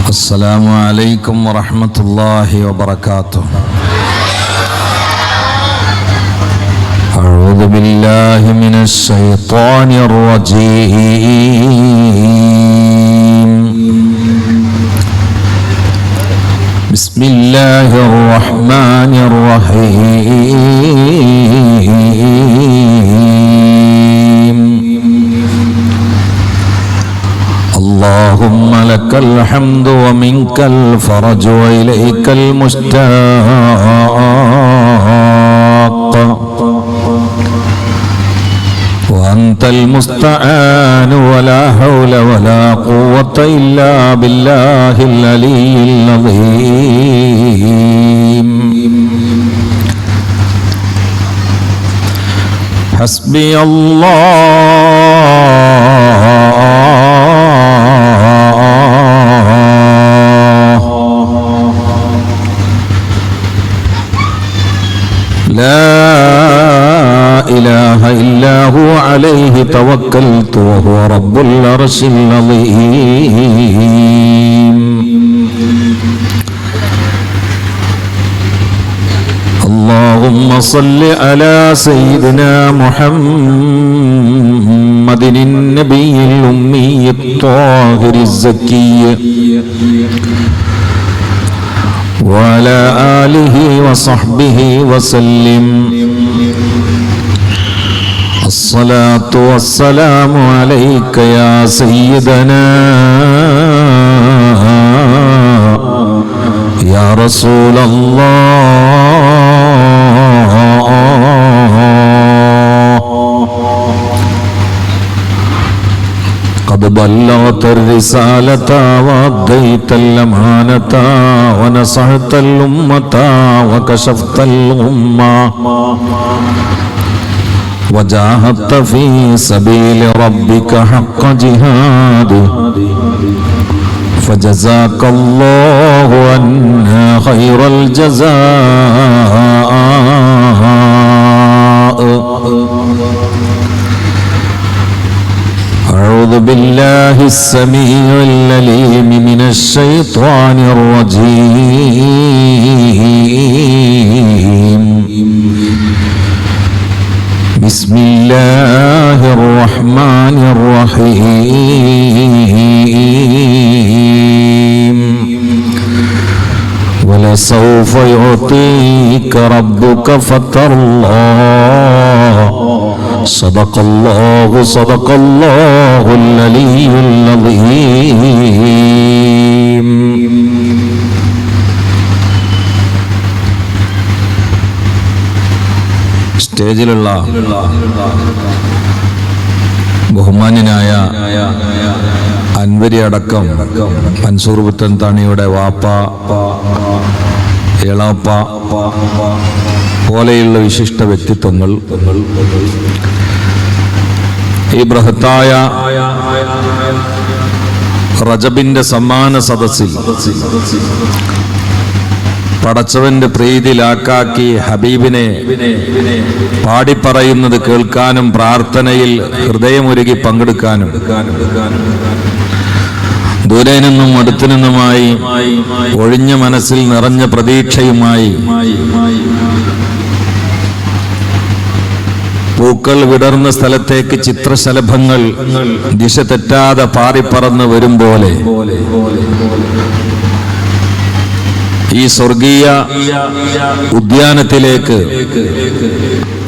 السلام عليكم ورحمة الله وبركاته. أعوذ بالله من الشيطان الرجيم. بسم الله الرحمن الرحيم. اللهم لك الحمد ومنك الفرج وإليك المشتاق وأنت المستعان ولا حول ولا قوة إلا بالله العلي العظيم. حسبي الله لا إله إلا هو عليه توكلت وهو رب العرش العظيم. اللهم صل على سيدنا محمد النبي الأمي الطاهر الزكي وعلى آله وصحبه وسلم. الصلاة والسلام عليك يا سيدنا يا رسول الله. قد بلغت الرسالة وأديت الأمانة ونصحت الأمة وكشفت الغمة وجاهدت في سبيل ربك حق جهاده فجزاك الله عنا خير الجزاء. أعوذ بالله السميع العليم من الشيطان الرجيم. بسم الله الرحمن الرحيم. ولسوف يعطيك ربك فترضى. صدق الله العلي العظيم. സ്റ്റേജിലുള്ള ബഹുമാന്യനായ അൻവരി അടക്കം മൻസൂർ പുത്തൻ താണിയുടെ വാപ്പ, എളാപ്പ പോലെയുള്ള വിശിഷ്ട വ്യക്തിത്വങ്ങൾ ഈ ബൃഹത്തായ റജബിന്റെ സമ്മാന സദസ്സിൽ പടച്ചവന്റെ പ്രീതിലാക്കാക്കി ഹബീബിനെ പാടിപ്പറയുന്നത് കേൾക്കാനും പ്രാർത്ഥനയിൽ ഹൃദയമൊരുകി പങ്കെടുക്കാനും ദൂരെ നിന്നും അടുത്തു നിന്നുമായി ഒഴിഞ്ഞ മനസ്സിൽ നിറഞ്ഞ പ്രതീക്ഷയുമായി പൂക്കൾ വിടർന്ന സ്ഥലത്തേക്ക് ചിത്രശലഭങ്ങൾ ദിശ തെറ്റാതെ പാറിപ്പറന്ന് വരും പോലെ ഈ സ്വർഗീയ ഉദ്യാനത്തിലേക്ക്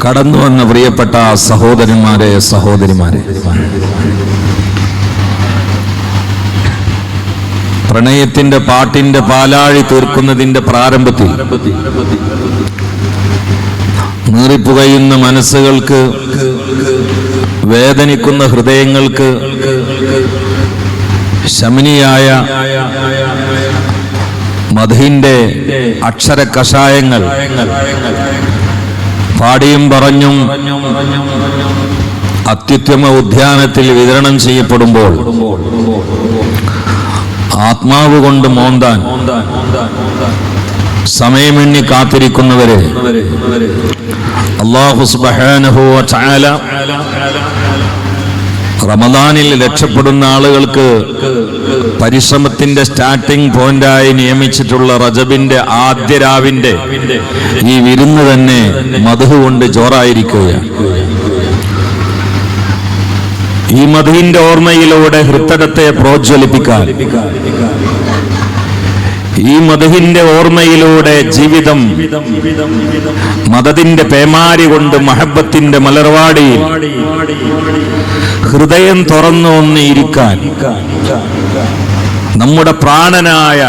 കടന്നു വന്ന പ്രിയപ്പെട്ട സഹോദരന്മാരെ, സഹോദരിമാരെ, പ്രണയത്തിന്റെ പാട്ടിന്റെ പാലാഴി തീർക്കുന്നതിന്റെ പ്രാരംഭത്തിൽ നീറിപ്പുകയുന്ന മനസ്സുകൾക്ക്, വേദനിക്കുന്ന ഹൃദയങ്ങൾക്ക് ശമനിയായ മധുവിന്റെ അക്ഷര കഷായങ്ങൾ പാടിയും പറഞ്ഞും അത്യുത്തമ ഉദ്യാനത്തിൽ വിതരണം ചെയ്യപ്പെടുമ്പോൾ ആത്മാവ് കൊണ്ട് മോന്താൻ സമയമെണ്ണി കാത്തിരിക്കുന്നവരെ അല്ലാഹു സുബ്ഹാനഹു വ തആല റമദാനിൽ രക്ഷപ്പെടുന്ന ആളുകൾക്ക് പരിശ്രമത്തിന്റെ സ്റ്റാർട്ടിംഗ് പോയിന്റായി നിയമിച്ചിട്ടുള്ള റജബിന്റെ ആദ്യ രാവിന്റെ ഈ വിരുന്ന് തന്നെ മദ്ഹ് കൊണ്ട് ജോറായിരിക്കുകയാണ്. ഈ മദ്ഹിന്റെ ഓർമ്മയിലൂടെ ഹൃദയത്തെ പ്രോജ്വലിപ്പിക്കാൻ, ഈ മദ്ഹിന്റെ ഓർമ്മയിലൂടെ ജീവിതം മദദിന്റെ പേമാരി കൊണ്ട് മഹബത്തിന്റെ മലർവാടിയിൽ ഹൃദയം തുറന്നു ഒന്നിരിക്കാൻ, നമ്മുടെ പ്രാണനായ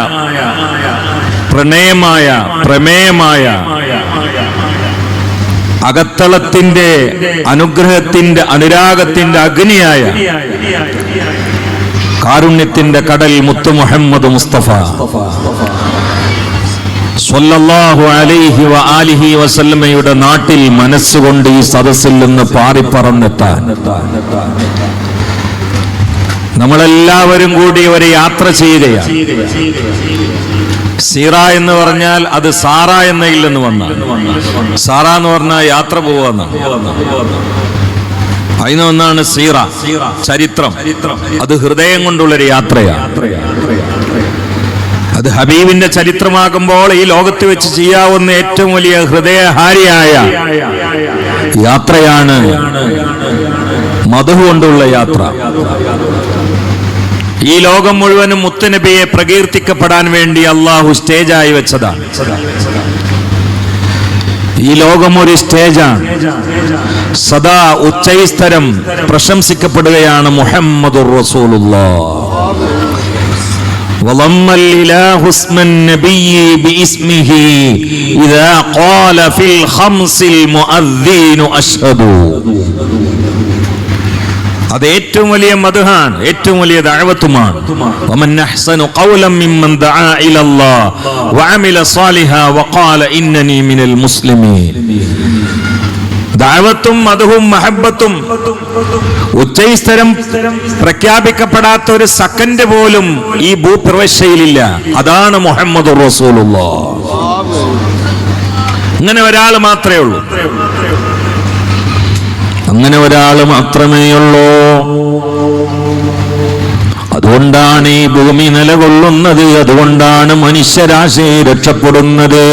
പ്രണയമായ പ്രമേയമായ അകത്തളത്തിന്റെ അനുഗ്രഹത്തിന്റെ അനുരാഗത്തിന്റെ അഗ്നിയായ കാരുണ്യത്തിന്റെ കടൽ മുത്തു മുഹമ്മദ് മുസ്തഫ സ്വല്ലല്ലാഹു അലൈഹി വആലിഹി വസല്ലമയുടെ നാട്ടിൽ മനസ്സുകൊണ്ട് ഈ സദസ്സിൽ നിന്ന് പാറിപ്പറന്നെത്താൻ നമ്മളെല്ലാവരും കൂടി ഒരു യാത്ര ചെയ്യുകയാണ്. സീറ എന്ന് പറഞ്ഞാൽ അത് സാറ എന്നതിൽ നിന്ന് വന്ന, സാറ എന്ന് പറഞ്ഞാൽ യാത്ര പോവാന്ന്, അതിന് ഒന്നാണ് സീറ, ചരിത്രം. അത് ഹൃദയം കൊണ്ടുള്ളൊരു യാത്രയാണ്. അത് ഹബീബിന്റെ ചരിത്രമാകുമ്പോൾ ഈ ലോകത്ത് വെച്ച് ചെയ്യാവുന്ന ഏറ്റവും വലിയ ഹൃദയഹാരിയായ യാത്രയാണ് മദ്ഹ് കൊണ്ടുള്ള യാത്ര. ഈ ലോകം മുഴുവനും മുത്തുനബിയെ പ്രകീർത്തിക്കപ്പെടാൻ വേണ്ടി അള്ളാഹു സ്റ്റേജായി വെച്ചതാണ്. ഈ ലോകം ഒരു സ്റ്റേജാണ്. സദാ ഉച്ചൈസ്തരം പ്രശംസിക്കപ്പെടുകയാണ് മുഹമ്മദുർ റസൂലുള്ളാഹ്. وضم الإله اسم النبي باسمه إذا قال في الخمس المؤذن أشهد. അത് ഏറ്റവും വലിയ മദ്ഹാണ്, ഏറ്റവും വലിയ ദഅവത്തുമാണ്. വമൻ അഹ്സനു ഖൗലൻ മിമ്മൻ ദഅ ഇലല്ലാഹ് വഅമില സാലിഹാ വഖാല ഇന്നനി മിനൽ മുസ്ലിമീൻ. ദഅവത്തും മദ്ഹും മഹബ്ബത്തും ഉച്ചൈസ്തരം പ്രഖ്യാപിക്കപ്പെടാത്ത ഒരു സെക്കൻഡ് പോലും ഈ ഭൂപ്രവശ്യയിലില്ല. അതാണ് മുഹമ്മദുർ റസൂലുള്ളാഹ്. അങ്ങനെ ഒരാൾ മാത്രമേ ഉള്ളൂ, അങ്ങനെ ഒരാൾ മാത്രമേയുള്ളൂ. അതുകൊണ്ടാണ് ഈ ഭൂമി നിലകൊള്ളുന്നത്, അതുകൊണ്ടാണ് മനുഷ്യരാശി രക്ഷപ്പെടുന്നത്.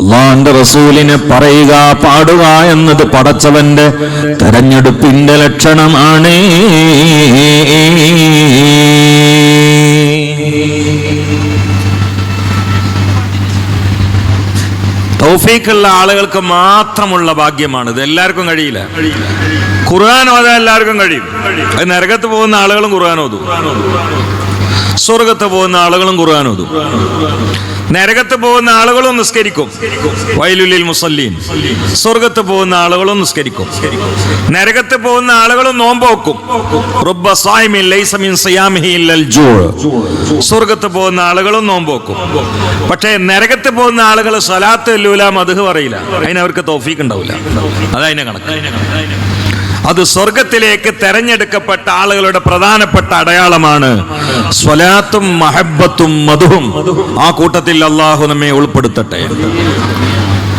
അല്ലാഹുവിന്റെ റസൂലിനെ പറയുക, പാടുക എന്നത് പടച്ചവന്റെ തെരഞ്ഞെടുപ്പിന്റെ ലക്ഷണമാണ്. തൗഫീഖുള്ള ആളുകൾക്ക് മാത്രമുള്ള ഭാഗ്യമാണ്. ഇത് എല്ലാവർക്കും കഴിയില്ല. ഖുർആൻ ഓതാൻ എല്ലാവർക്കും കഴിയും. അത് നരകത്ത് പോകുന്ന ആളുകളും ഖുർആൻ ഓതും, സ്വർഗത്ത് പോകുന്ന ആളുകളും ഖുർആൻ ഓതും. നരകത്ത് പോകുന്ന ആളുകളും നിസ്കരിക്കും, വൈലുലിൽ മുസല്ലീൻ. സ്വർഗത്ത് പോകുന്ന ആളുകളും നിസ്കരിക്കും. നരകത്ത് പോകുന്ന ആളുകളും നോമ്പ് വെക്കും. റുബ്ബ സായിമിൻ ലൈസ മിൻ സിയാമിഹി ഇല്ലൽ ജൂ. സ്വർഗത്ത് പോകുന്ന ആളുകളും നോമ്പ് വെക്കും. പക്ഷേ നരകത്ത് പോകുന്ന ആളുകൾ സ്വലാത്ത് ചൊല്ലൂല, മദ്ഹ് പറയില്ല. അതിനവർക്ക് തൗഫീഖ് ഉണ്ടാവില്ല. അതതിനെ കണക്ക്. അത് സ്വർഗത്തിലേക്ക് തെരഞ്ഞെടുക്കപ്പെട്ട ആളുകളുടെ പ്രധാനപ്പെട്ട അടയാളമാണ് സ്വലാത്തും മഹബ്ബത്തും മദ്ഹും. ആ കൂട്ടത്തിൽ അള്ളാഹു നമ്മെ ഉൾപ്പെടുത്തട്ടെ.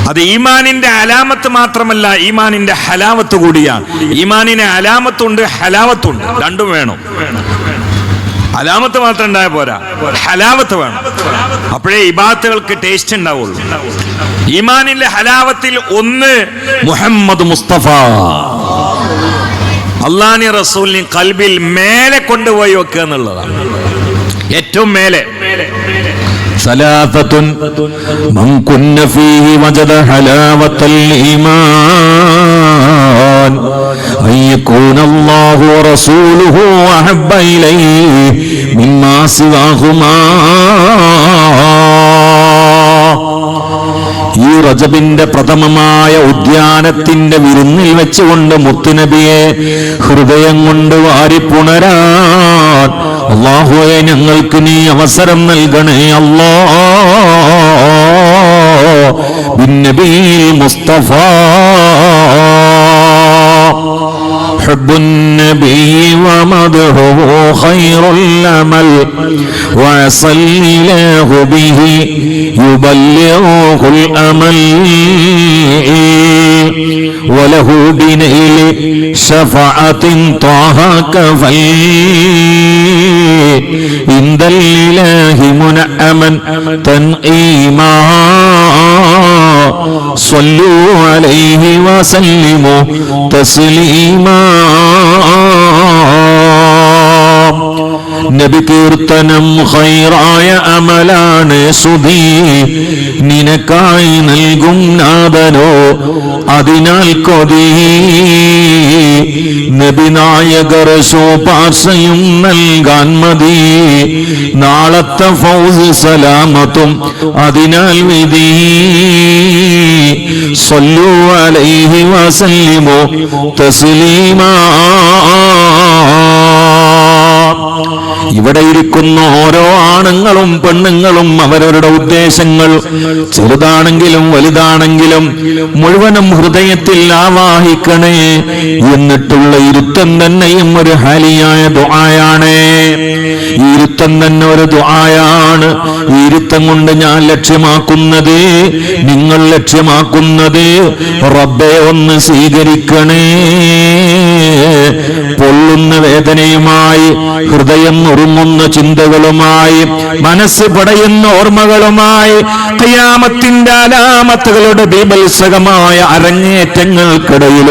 അത് ഈമാനിന്റെ അലാമത്ത് മാത്രമല്ല, ഈമാനിന്റെ ഹലാവത്ത് കൂടിയാണ്. ഈമാനിന് അലാമത്തുണ്ട്, ഹലാവത്തുണ്ട്, രണ്ടും വേണം. അലാമത്ത് മാത്രം ഉണ്ടായ പോരാ, ഹലാവത്ത് വേണം. അപ്പോഴേ ഇബാദത്തുകൾക്ക് ടേസ്റ്റ് ഉണ്ടാവുള്ളൂ. ഈമാനിന്റെ ഹലാവത്തിൽ ഒന്ന് മുഹമ്മദ് മുസ്തഫ, അല്ലാഹുവിനെ റസൂലിനെ ഖൽബിൽ മേലെ കൊണ്ടുപോയി വെക്കുക എന്നുള്ളതാണ് ഏറ്റവും മേലെ. സലാസത്തുൻ മൻ കുന്ന ഫീഹി വജദ ഹലാവത്തൽ ഈമാൻ അയ്യകൂന അല്ലാഹു വറസൂലുഹു അഹബ്ബ ഇലൈഹി മിമ്മാ സിവാഹുമാ. ഈ റജബിന്റെ പ്രഥമമായ ഉദ്യാനത്തിന്റെ വിരുന്നിൽ വെച്ചുകൊണ്ട് മുത്തുനബിയെ ഹൃദയം കൊണ്ട് വാരിപ്പുണരാൻ അല്ലാഹുവേ ഞങ്ങൾക്ക് നീ അവസരം നൽകണേ അല്ലാഹ്. ബിന്നബിയിൽ മുസ്തഫ حب النبي ومدحه خير العمل وعسى الإله به يبلغه الأمل وله بنيل شفاعة طه كفل عند الإله منعما تنعيما صلوا عليه وسلموا تسليما നബി കീർത്തനം ഖൈറായ അമലാണ് സുധീ നിനക്കായി നൽകും നാദനോ അതിനാൽ കൊതി നബി നായകർ ശോപാർശയും നൽകാൻ മതി നാളത്തെ ഫൗസ് സലാമത്തും അതിനാൽ വിധി സ്വല്ലു അലൈഹി വസല്ലിമു തസ്ലീമാ ഇവിടെ ഇരിക്കുന്ന ഓരോ ആണുങ്ങളും പെണ്ണുങ്ങളും അവരവരുടെ ഉദ്ദേശങ്ങൾ ചെറുതാണെങ്കിലും വലുതാണെങ്കിലും മുഴുവനും ഹൃദയത്തിൽ ആവാഹിക്കണേ. എന്നിട്ടുള്ള ഇരുത്തം തന്നെയും ഒരു ഹാലിയായ ദുആയാണ്. ഈ ഇരുത്തം തന്നെ ഒരു ദുആയാണ്. ഈ ഇരുത്തം കൊണ്ട് ഞാൻ ലക്ഷ്യമാക്കുന്നത്, നിങ്ങൾ ലക്ഷ്യമാക്കുന്നത് റബ്ബേ ഒന്ന് സ്വീകരിക്കണേ. പൊള്ളുന്ന വേദനയുമായി, ഹൃദയം നുറുങ്ങുന്ന ചിന്തകളുമായി, മനസ്സ് പടയുന്ന ഓർമ്മകളുമായി, ഖിയാമത്തിന്റെ അലാമത്തുകളുടെ ബീഭത്സകമായ അരങ്ങേറ്റങ്ങൾക്കിടയിൽ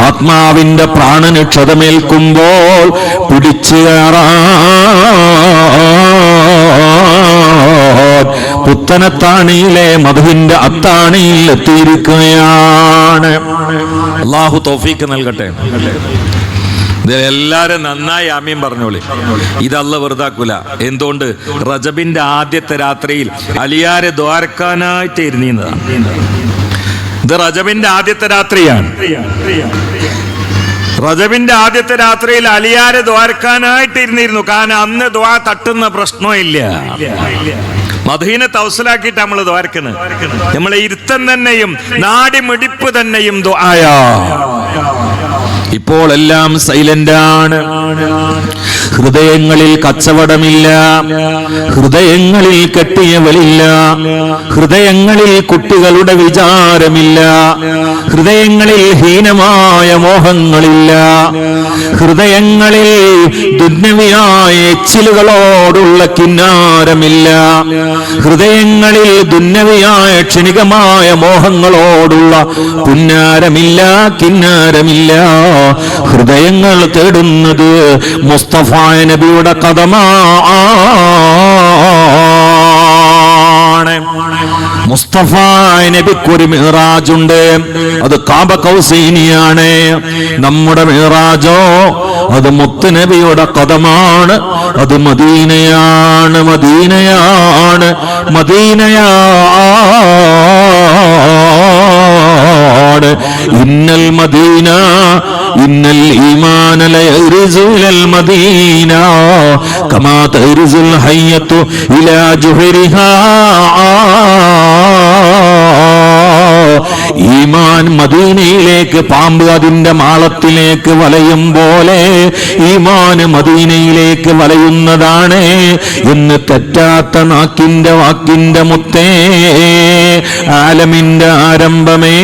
ആത്മാവിന്റെ പ്രാണന് ക്ഷതമേൽക്കുമ്പോൾ പിടിച്ചു പുത്തനത്താണിയിലെ മധുവിന്റെ അത്താണിയിൽ എത്തിയിരിക്കുകയാണ്. അല്ലാഹു തൗഫീഖ് നൽകട്ടെ. എല്ലാരും നന്നായി ആമീൻ പറഞ്ഞോളി. ഇതല്ല വെറുതാക്കൂല. എന്തുകൊണ്ട്? റജബിന്റെ ആദ്യത്തെ രാത്രിയിൽ അലിയാരെ ദ്വാരക്കാനായിട്ട് ഇരുന്നതാണ്. ഇത് റജബിന്റെ ആദ്യത്തെ രാത്രിയാണ്. റജബിന്റെ ആദ്യത്തെ രാത്രിയിൽ അലിയാരെ ദ്വാരക്കാനായിട്ട് ഇരുന്നിരുന്നു. കാരണം അന്ന് ദ്വാ തട്ടുന്ന പ്രശ്നമില്ല. മദീന തൗസലാക്കിയിട്ട് നമ്മൾ ദ്വാരക്കുന്നത്. നമ്മളെ ഇരുത്തം തന്നെയും നാടിമിടിപ്പ് തന്നെയും ദുആയാ. ഇപ്പോൾ എല്ലാം സൈലന്റാണ്. ഹൃദയങ്ങളിൽ കച്ചവടമില്ല, ഹൃദയങ്ങളിൽ കെട്ടിയവളില്ല, ഹൃദയങ്ങളിൽ കുട്ടികളുടെ വിചാരമില്ല, ഹൃദയങ്ങളിൽ ഹീനമായ മോഹങ്ങളില്ല, ഹൃദയങ്ങളിൽ ദുന്യവിയായ എച്ചിലുകളോടുള്ള കിന്നാരമില്ല, ഹൃദയങ്ങളിൽ ദുന്യവിയായ ക്ഷണികമായ മോഹങ്ങളോടുള്ള പുന്നാരമില്ല, കിന്നാരമില്ല. ഹൃദയങ്ങൾ തേടുന്നത് മുസ്തഫ നബിയുടെ ഖദമാണ്. മുസ്തഫ നബിക്കൊരു മിഹ്റാജുണ്ട്. അത് കാബ കൗസൈനിയാണ്. നമ്മുടെ മിഹ്റാജോ അത് മുത്ത് നബിയുടെ ഖദമാണ്. അത് മദീനയാണ്, മദീനയാണ്, മദീനയാണ്. ഇന്നൽ മദീന ഇന്നൽ ഈമാന ലയർസു ഇലൽ മദീന കമാ തർസുൽ ഹയ്യത്തു ഇലാ ജുഹരിഹാ. ഈമാൻ മദീനയിലേക്ക് പാമ്പ് അതിന്റെ മാളത്തിലേക്ക് വലയും പോലെ ഈമാൻ മദീനയിലേക്ക് വലയുന്നതാണ് എന്ന് തെറ്റാത്ത നാക്കിന്റെ വാക്കിന്റെ മുത്തേ, ആലമിന്റെ ആരംഭമേ,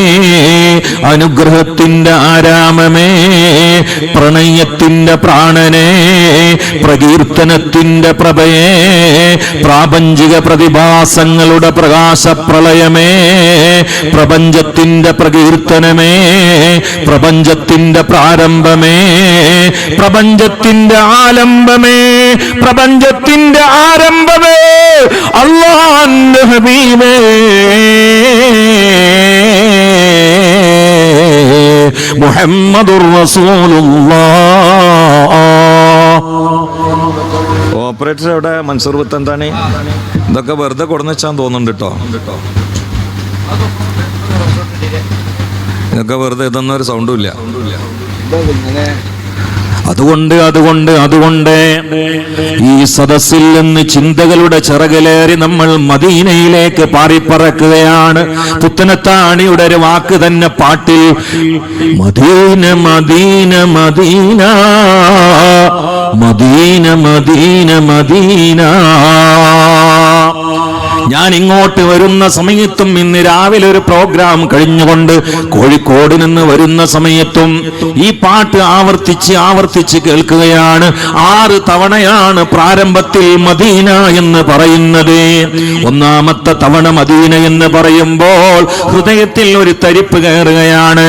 അനുഗ്രഹത്തിന്റെ ആരാമമേ, പ്രണയത്തിന്റെ പ്രാണനെ, പ്രകീർത്തനത്തിന്റെ പ്രഭയേ, പ്രാപഞ്ചിക പ്രതിഭാസങ്ങളുടെ പ്രകാശപ്രളയമേ, പ്രപഞ്ചത്തിന്റെ പ്രകീർത്തനമേ, പ്രപഞ്ചത്തിന്റെ പ്രാരംഭമേ, പ്രപഞ്ചത്തിന്റെ ആലംബമേ, പ്രപഞ്ചത്തിന്റെ ആരംഭമേ, അല്ലാഹുവിന്റെ ഹബീബേ മുഹമ്മദുർ റസൂലുള്ളാഹ്. ഓപ്പറേറ്റർ എവിടെ? മൻസൂർ എന്താണ് ഇതൊക്കെ വെറുതെ കൊടുന്നെച്ചാൻ തോന്നുന്നുണ്ട് കേട്ടോ. ഇതൊക്കെ വെറുതെ, ഇതൊന്നും ഒരു സൗണ്ടും ഇല്ല. അതുകൊണ്ട് ഈ സദസ്സിൽ നിന്ന് ചിന്തകളുടെ ചിറകിലേറി നമ്മൾ മദീനയിലേക്ക് പാറിപ്പറക്കുകയാണ്. പുത്തനത്താണിയുടെ ഒരു വാക്ക് തന്നെ പാട്ടിൽ, Madina Medina Medina Medina Medina Madina. ഞാൻ ഇങ്ങോട്ട് വരുന്ന സമയത്തും ഇന്ന് രാവിലെ ഒരു പ്രോഗ്രാം കഴിഞ്ഞുകൊണ്ട് കോഴിക്കോട് നിന്ന് വരുന്ന സമയത്തും ഈ പാട്ട് ആവർത്തിച്ച് കേൾക്കുകയാണ്. 6 തവണയാണ് പ്രാരംഭത്തിൽ മദീന എന്ന് പറയുന്നത്. ഒന്നാമത്തെ തവണ മദീന എന്ന് പറയുമ്പോൾ ഹൃദയത്തിൽ ഒരു തരിപ്പ് കയറുകയാണ്.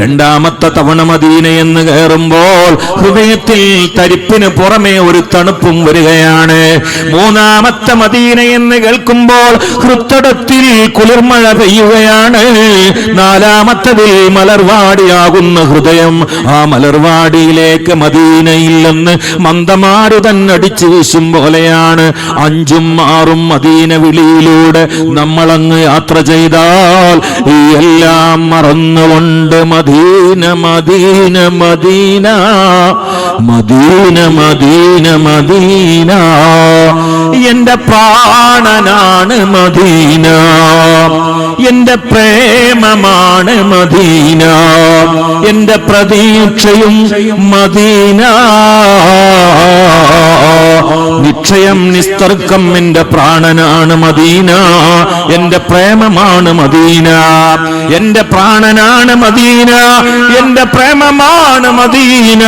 രണ്ടാമത്തെ തവണ മദീന എന്ന് കയറുമ്പോൾ ഹൃദയത്തിൽ തരിപ്പിന് പുറമെ ഒരു തണുപ്പും വരികയാണ്. മൂന്നാമത്തെ മദീന എന്ന് കേൾക്കുമ്പോൾ ഹൃത്തടത്തിൽ കുളിർമഴ പെയ്യുകയാണ്. നാലാമത്തതിൽ മലർവാടിയാകുന്ന ഹൃദയം, ആ മലർവാടിയിലേക്ക് മദീനയിൽ നിന്ന് മന്ദമാരുതൻ അടിച്ചു വീശും പോലെയാണ്. 5ഉം 6ഉം മദീന വിളിയിലൂടെ നമ്മളങ്ങ് യാത്ര ചെയ്താൽ ഈ എല്ലാം മറന്നുകൊണ്ട് Madina Medina Medina Medina Medina Medina. എന്റെ പ്രാണനാണ് മദീന, എന്റെ പ്രേമമാണ് മദീന, എന്റെ പ്രതീക്ഷയും മദീന. നിശ്ചയം നിസ്തർക്കം എന്റെ പ്രാണനാണ് മദീന, എന്റെ പ്രേമമാണ് മദീന, എന്റെ പ്രാണനാണ് മദീന, എന്റെ പ്രേമമാണ് മദീന.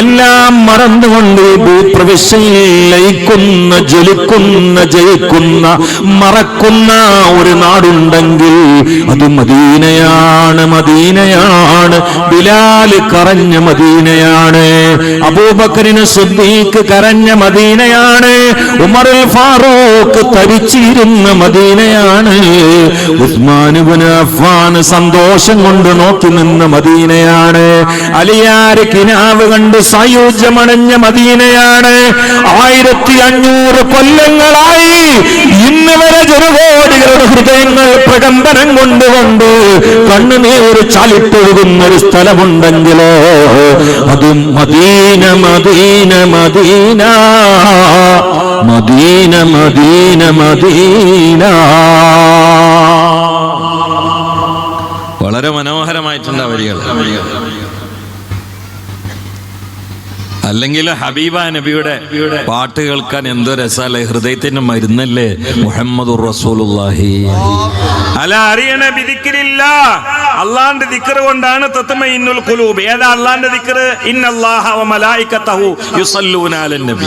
എല്ലാം മറന്നുകൊണ്ട് ഭൂപ്രവിശ്യയിൽ ലയിക്കുന്ന, ജ്വലിക്കുന്ന, ജയിക്കുന്ന, മറക്കുന്ന ഒരു നാടുണ്ടെങ്കിൽ അത് മദീനയാണ്, മദീനയാണ്. ബിലാൽ കരഞ്ഞ മദീനയാണ്, അബൂബക്കറിന് സിദ്ദീഖ് കരഞ്ഞ മദീനയാണ്, ഉമറുൽ ഫാറൂഖ് തരിച്ചിരുന്ന മദീനയാണ്, ഉസ്മാൻ ഇബ്നു അഫ്ഫാൻ സന്തോഷം കൊണ്ട് നോക്കി നിന്ന മദീനയാണ്, അലിയാർ കിനാവ് കണ്ട് സായുജ്യമണഞ്ഞ മദീനയാണ്. 1500 കൊല്ലങ്ങളായി ഇന്ന് വരെ ജനകോടികളുടെ ഹൃദയങ്ങൾ പ്രകമ്പനം കൊണ്ടുകൊണ്ട് കണ്ണുനീർ ചാലിട്ടൊഴുകുന്ന ഒരു സ്ഥലമുണ്ടെങ്കിലോ അത് Madina Medina Medina Medina Medina Madina. വളരെ മനോഹരമായിട്ടുണ്ട് വരികൾ. അല്ലെങ്കിൽ ഹബീബ നബിയുടെ പാട്ട് കേൾക്കാൻ എന്തോ രസല്ലേ, ഹൃദയത്തിന് മരുന്നല്ലേ മുഹമ്മദുർ റസൂലുള്ളാഹി. അല അറിയണ ബിദിക്രില്ലാ, അല്ലാഹുവിന്റെ ദിക്ർ കൊണ്ടാണ് തത്മഇന്നുൽ ഖുലൂബ്. ഏതാ അല്ലാഹുവിന്റെ ദിക്ർ? ഇന്നല്ലാഹ വ മലായികതഹു യുസല്ലൂന അലൻ നബി.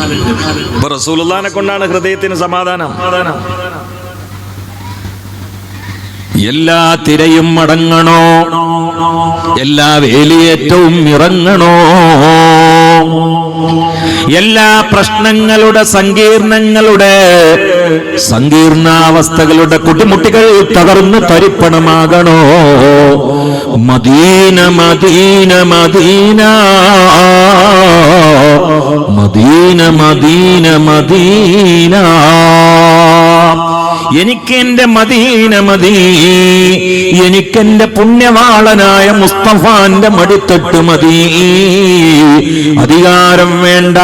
അപ്പോൾ റസൂലുള്ളാഹിനെ കൊണ്ടാണ് ഹൃദയത്തിന് സമാധാനം. എല്ലാ തിരയും അടങ്ങണോ, എല്ലാ വേലിയേറ്റവും ഇറങ്ങണോ, എല്ലാ പ്രശ്നങ്ങളുടെ സങ്കീർണാവസ്ഥകളുടെ കുട്ടിമുട്ടികൾ തകർന്ന് തരിപ്പണമാകണോ, Medina Medina Medina Medina Medina Medina. എനിക്കെന്റെ മദീന മതി, എനിക്കെന്റെ പുണ്യവാളനായ മുസ്തഫാന്റെ മടിത്തട്ട് മതി. അധികാരം വേണ്ട,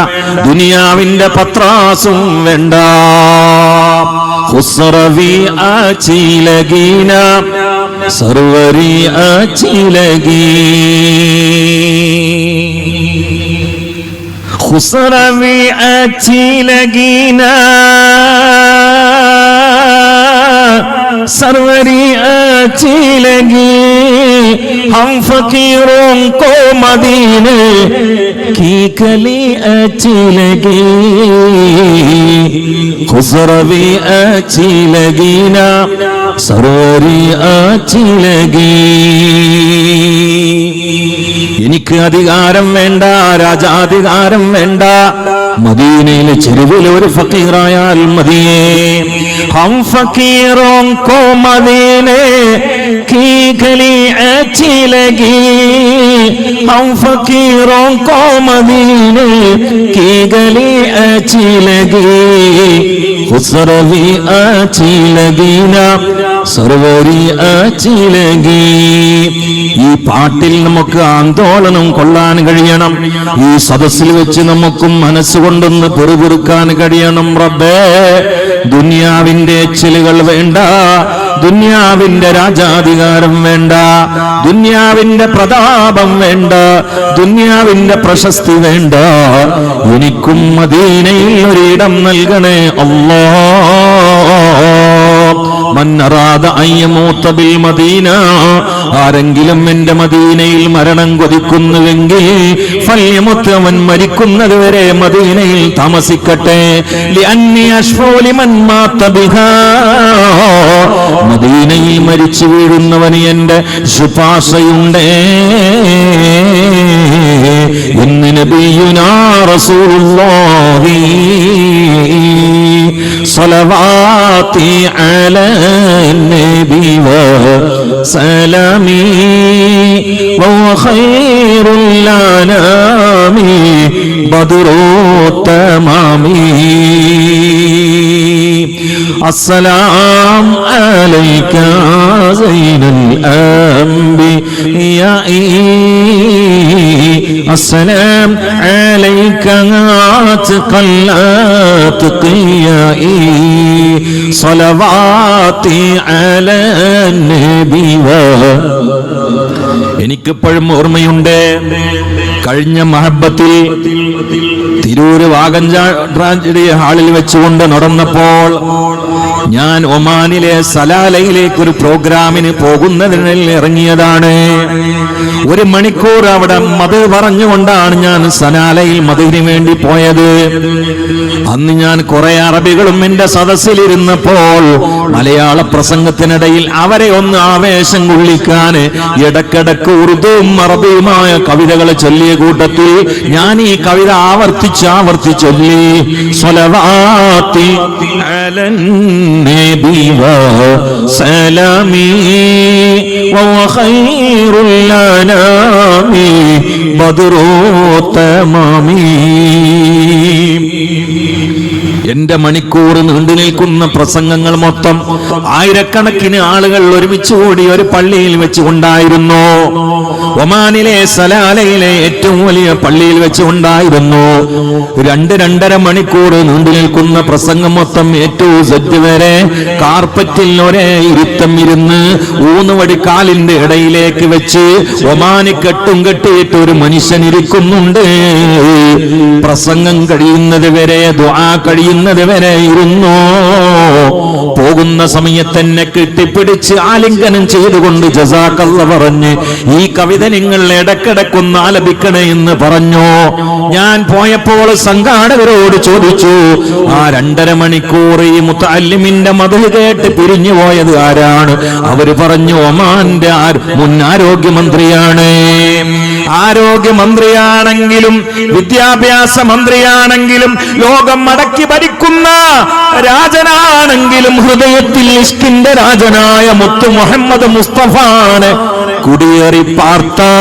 ദുനിയാവിന്റെ പത്രാസും വേണ്ട. ഖുസ്റവി ആചിലഗീന സർവരി ആചിലഗീ, ഖുസ്റവി ആചിലഗീന सरवरी अच्छी लगी, हम फकीरों को मदीने की गली अच्छी लगी, खुसरवी अच्छी लगी ना सरवरी अच्छी लगी. എനിക്ക് അധികാരം വേണ്ട, രാജാധികാരം വേണ്ട, മദീനയിലെ ചെരുവിൽ ഒരു ഫക്കീറായാൽ മതിയേ. ഹം ഫക്കീറോं को മദീനെ की गली अच्छी लगी, हम फकीरों को मदीने की गली अच्छी लगी खुसरवी अच्छी लगी ना സർവരി അച്ചിലകി. ഈ പാട്ടിൽ നമുക്ക് ആന്തോളനം കൊള്ളാൻ കഴിയണം. ഈ സദസ്സിൽ വെച്ച് നമുക്കും മനസ്സുകൊണ്ടൊന്ന് പെറുപെറുക്കാൻ കഴിയണം. റബ്ബേ, ദുനിയാവിന്റെ എച്ചിലുകൾ വേണ്ട, ദുനിയാവിന്റെ രാജാധികാരം വേണ്ട, ദുനിയാവിന്റെ പ്രതാപം വേണ്ട, ദുനിയാവിന്റെ പ്രശസ്തി വേണ്ട. എനിക്കും മദീനയിൽ ഒരിടം നൽകണേ അല്ലാഹ്. മൻ അറാദ അൻ യമൂത ബിൽ മദീന, ആരെങ്കിലും എന്റെ മദീനയിൽ മരണം കൊതിക്കുന്നുവെങ്കിൽ ഫൽയമൂത്, അവൻ മരിക്കുന്നത് വരെ മദീനയിൽ താമസിക്കട്ടെ. ലിഅന്നി അശ്ഫഉ ലിമൻ മാത ബിഹാ, മദീനയിൽ മരിച്ചു വീഴുന്നവന് എന്റെ ശുപാർശയുണ്ട് എന്ന് നബിയുനാ റസൂലുള്ളാഹി സ്വലവാതി അലാ നബി വസലാമി വഹുവ ഖൈറുൽ അനാമി ബദറു തമാമി. അസ്സലാമു അലൈക സൈനുൽ അംബിയാ, السلام عليك عاتق الأتقياء صلواتي على النبي. എനിക്കിപ്പോഴും ഓർമ്മയുണ്ട്, കഴിഞ്ഞ മഹബത്തിൽ തിരൂര് വാഗഞ്ചാടി ഹാളിൽ വെച്ചുകൊണ്ട് നടന്നപ്പോൾ ഞാൻ ഒമാനിലെ സലാലയിലേക്ക് ഒരു പ്രോഗ്രാമിന് പോകുന്നതിനിൽ ഇറങ്ങിയതാണ്. 1 മണിക്കൂർ അവിടെ മദ് പറഞ്ഞുകൊണ്ടാണ് ഞാൻ സലാലയിൽ മദിന് വേണ്ടി പോയത്. അന്ന് ഞാൻ കുറെ അറബികളും എന്റെ സദസ്സിലിരുന്നപ്പോൾ മലയാള പ്രസംഗത്തിനിടയിൽ അവരെ ഒന്ന് ആവേശം കൊള്ളിക്കാൻ ഇടക്കിടക്ക് ഉറുദുവും അറബിയുമായ കവിതകൾ ചൊല്ലിയ കൂട്ടത്തിൽ ഞാൻ ഈ കവിത ആവർത്തിച്ച് ചൊല്ലി. സ്വലവാത്തി അലൻ നബി വസലാമി വഹുവ ഖൈറുൽ അനാമി ബദറു തമാമി. എന്റെ മണിക്കൂർ നീണ്ടു നിൽക്കുന്ന പ്രസംഗങ്ങൾ മൊത്തം ആയിരക്കണക്കിന് ആളുകൾ ഒരുമിച്ച് കൂടി ഒരു പള്ളിയിൽ വെച്ചുകൊണ്ടായിരുന്നു. ഒമാനിലെ സലാലയിലെ ഏറ്റവും വലിയ പള്ളിയിൽ വെച്ചുകൊണ്ടായിരുന്നു. 2-2.5 മണിക്കൂർ നീണ്ടു നിൽക്കുന്ന പ്രസംഗം മൊത്തം ഏറ്റവും സെറ്റ് വരെ കാർപ്പറ്റിൽ ഒരേ ഇരുത്തം ഇരുന്ന് ഊന്നുവടി കാലിന്റെ ഇടയിലേക്ക് വെച്ച് ഒമാനി കെട്ടും കെട്ടിയിട്ട് ഒരു മനുഷ്യൻ ഇരിക്കുന്നുണ്ട്. പ്രസംഗം കഴിയുന്നത് വരെ, ദുആ കഴിയുന്നത് വരെ ഇരുന്നു. പോകുന്ന സമയത്ത് എന്നെ കെട്ടിപ്പിടിച്ച് ആലിംഗനം ചെയ്തുകൊണ്ട് ജസാക്കല്ല പറഞ്ഞ് ഈ കവിത നിങ്ങൾ ഇടക്കിടക്കൊന്ന് ആലപിക്കണേ എന്ന് പറഞ്ഞു. ഞാൻ പോയപ്പോൾ സംഘാടകരോട് ചോദിച്ചു, ആ 2.5 മണിക്കൂർ ഈ മുത്തഅല്ലിമിന്റെ മദഹ് കേട്ട് പിരിഞ്ഞു പോയത് ആരാണ്? അവര് പറഞ്ഞു, ഒമാന്റെ മുൻ ആരോഗ്യമന്ത്രിയാണ്. ആരോഗ്യമന്ത്രിയാണെങ്കിലും വിദ്യാഭ്യാസ മന്ത്രിയാണെങ്കിലും ലോകം മടക്കി ഭരിക്കുന്ന രാജനാണെങ്കിലും ഹൃദയത്തിൽ ഇഷ്കിന്റെ രാജനായ മുത്തു മുഹമ്മദ് മുസ്തഫാനെ കുടിയേറി പാർത്താൽ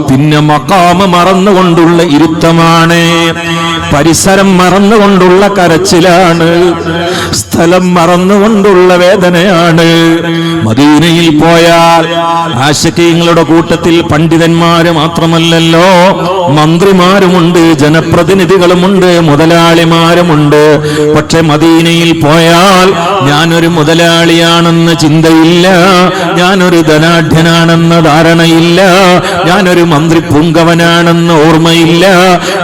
പിന്നെ മഖാമ് മറന്നുകൊണ്ടുള്ള ഇരുത്തമാണ്, പരിസരം മറന്നുകൊണ്ടുള്ള കരച്ചിലാണ്, സ്ഥലം മറന്നുകൊണ്ടുള്ള വേദനയാണ്. മദീനയിൽ പോയാൽ ആശിഖീങ്ങളുടെ കൂട്ടത്തിൽ പണ്ഡിതന്മാര് മാത്രമല്ലല്ലോ, മന്ത്രിമാരുമുണ്ട്, ജനപ്രതിനിധികളുമുണ്ട്, മുതലാളിമാരുമുണ്ട്. പക്ഷെ മദീനയിൽ പോയാൽ ഞാനൊരു മുതലാളിയാണെന്ന് ചിന്തയില്ല, ഞാനൊരു ധനാഢ്യനാണെന്ന ധാരണയില്ല, ഞാനൊരു മന്ത്രി പൂങ്കവനാണെന്ന് ഓർമ്മയില്ല,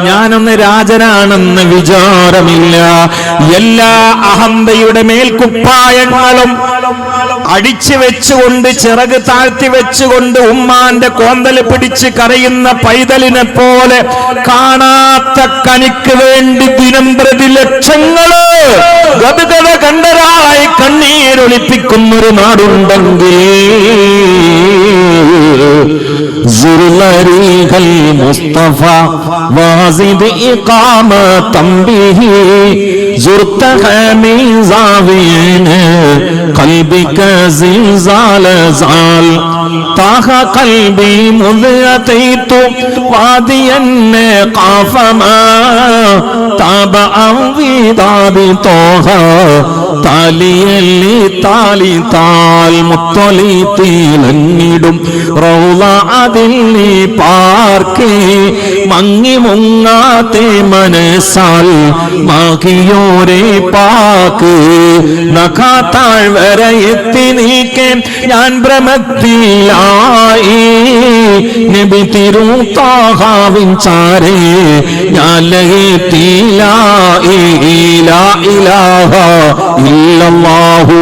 ഞാനൊന്ന് രാജനാണെന്ന് വിചാരമില്ല. എല്ലാ അഹന്തയുടെ മേൽക്കുപ്പായങ്ങളും അടിച്ചു വെച്ചുകൊണ്ട്, ചിറക് താഴ്ത്തി വെച്ചുകൊണ്ട് ഉമ്മാന്റെ കോന്തൽ പിടിച്ച് കരയുന്ന പൈതലിനെ പോലെ കാണാത്ത കനിക്ക് വേണ്ടി ദിനം പ്രതി ലക്ഷങ്ങള് ഗദ്ഗത കണ്ടരായി കണ്ണീരൊളിപ്പിക്കുന്നൊരു നാടുണ്ടെങ്കിൽ സുർലരികൾ മുസ്തഫ വാസിദ് ഇഖാമതം ബിഹി സുർതഹ മിൻ സാവിയൻ ഖൽബിക സിൽസാല സാൽ താഹ ഖൽബി മുദ്അതൈതു വാദിയൻ ഖാഫമാ താബഅൻ വിദാബി തോഹ താലിയല്ലി താലി താൽ മുത്തലി തീലങ്ങിടും റൗള അതിൽ നീ പാർക്കേ മങ്ങി മുങ്ങാത്തെ മനസ്സാൽ മാകിയോരെ പാക്ക് നഖാത്താഴ് വരെ എത്തി നീക്കേ ഞാൻ ഭ്രമത്തിലായി നബി തിരുത്താഹാവിൻ ചാരേ ഞാൻ ലഹത്തിലായി ലാ ഇലാഹ ഇല്ലല്ലാഹു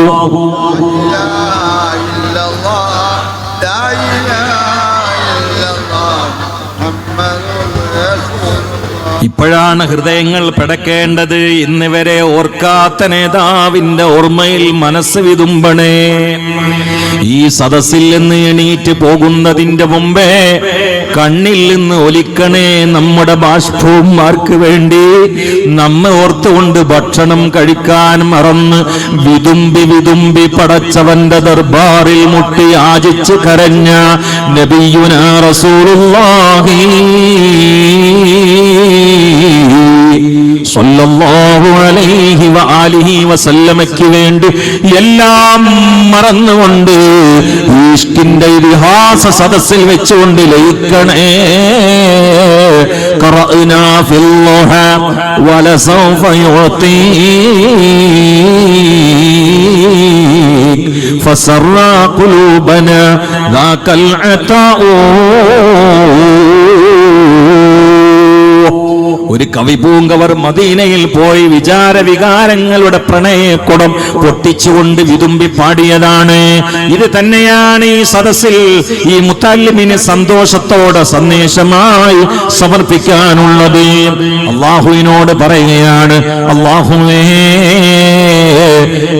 ഇപ്പോഴാണ് ഹൃദയങ്ങൾ പിടക്കേണ്ടത്. ഇന്ന് വരെ ഓർക്കാത്ത നേതാവിന്റെ ഓർമ്മയിൽ മനസ്സ് വിതുമ്പണേ. ഈ സദസ്സിൽ നിന്ന് എണീറ്റ് പോകുന്നതിന്റെ മുമ്പേ കണ്ണിൽ നിന്ന് ഒലിക്കണേ നമ്മുടെ ബാഷ്പൂമാർക്ക് വേണ്ടി. നമ്മെ ഓർത്തുകൊണ്ട് ഭക്ഷണം കഴിക്കാൻ മറന്ന് വിതുമ്പി വിതുമ്പി പടച്ചവന്റെ ദർബാറിൽ മുട്ടി യാചിച്ച് കരഞ്ഞ നബിയുനാ റസൂലുള്ളാഹി സ്വല്ലല്ലാഹു അലൈഹി വആലിഹി വസല്ലമയ്ക്ക് വേണ്ടി എല്ലാം മറന്നുകൊണ്ട് ഇഷ്കിന്റെ ഇതിഹാസ സദസ്സിൽ വെച്ചുകൊണ്ട് ലയിക്കണേ. ഖറഅനാ ഫിൽ ളുഹാ വലസൗഫ യുഅതി ഫസറാ ഖുലൂബനാ ദാകൽ അതാഉ. ഒരു കവിപൂങ്കവർ മദീനയിൽ പോയി വിചാര വികാരങ്ങളുടെ പ്രണയക്കുടം പൊട്ടിച്ചുകൊണ്ട് വിതുമ്പി പാടിയതാണ്. ഇത് തന്നെയാണ് ഈ സദസ്സിൽ ഈ മുത്തല്ലിമിന് സന്തോഷത്തോടെ സന്ദേശമായി സമർപ്പിക്കാനുള്ളത്. അള്ളാഹുവിനോട് പറയുകയാണ്, അള്ളാഹുവേ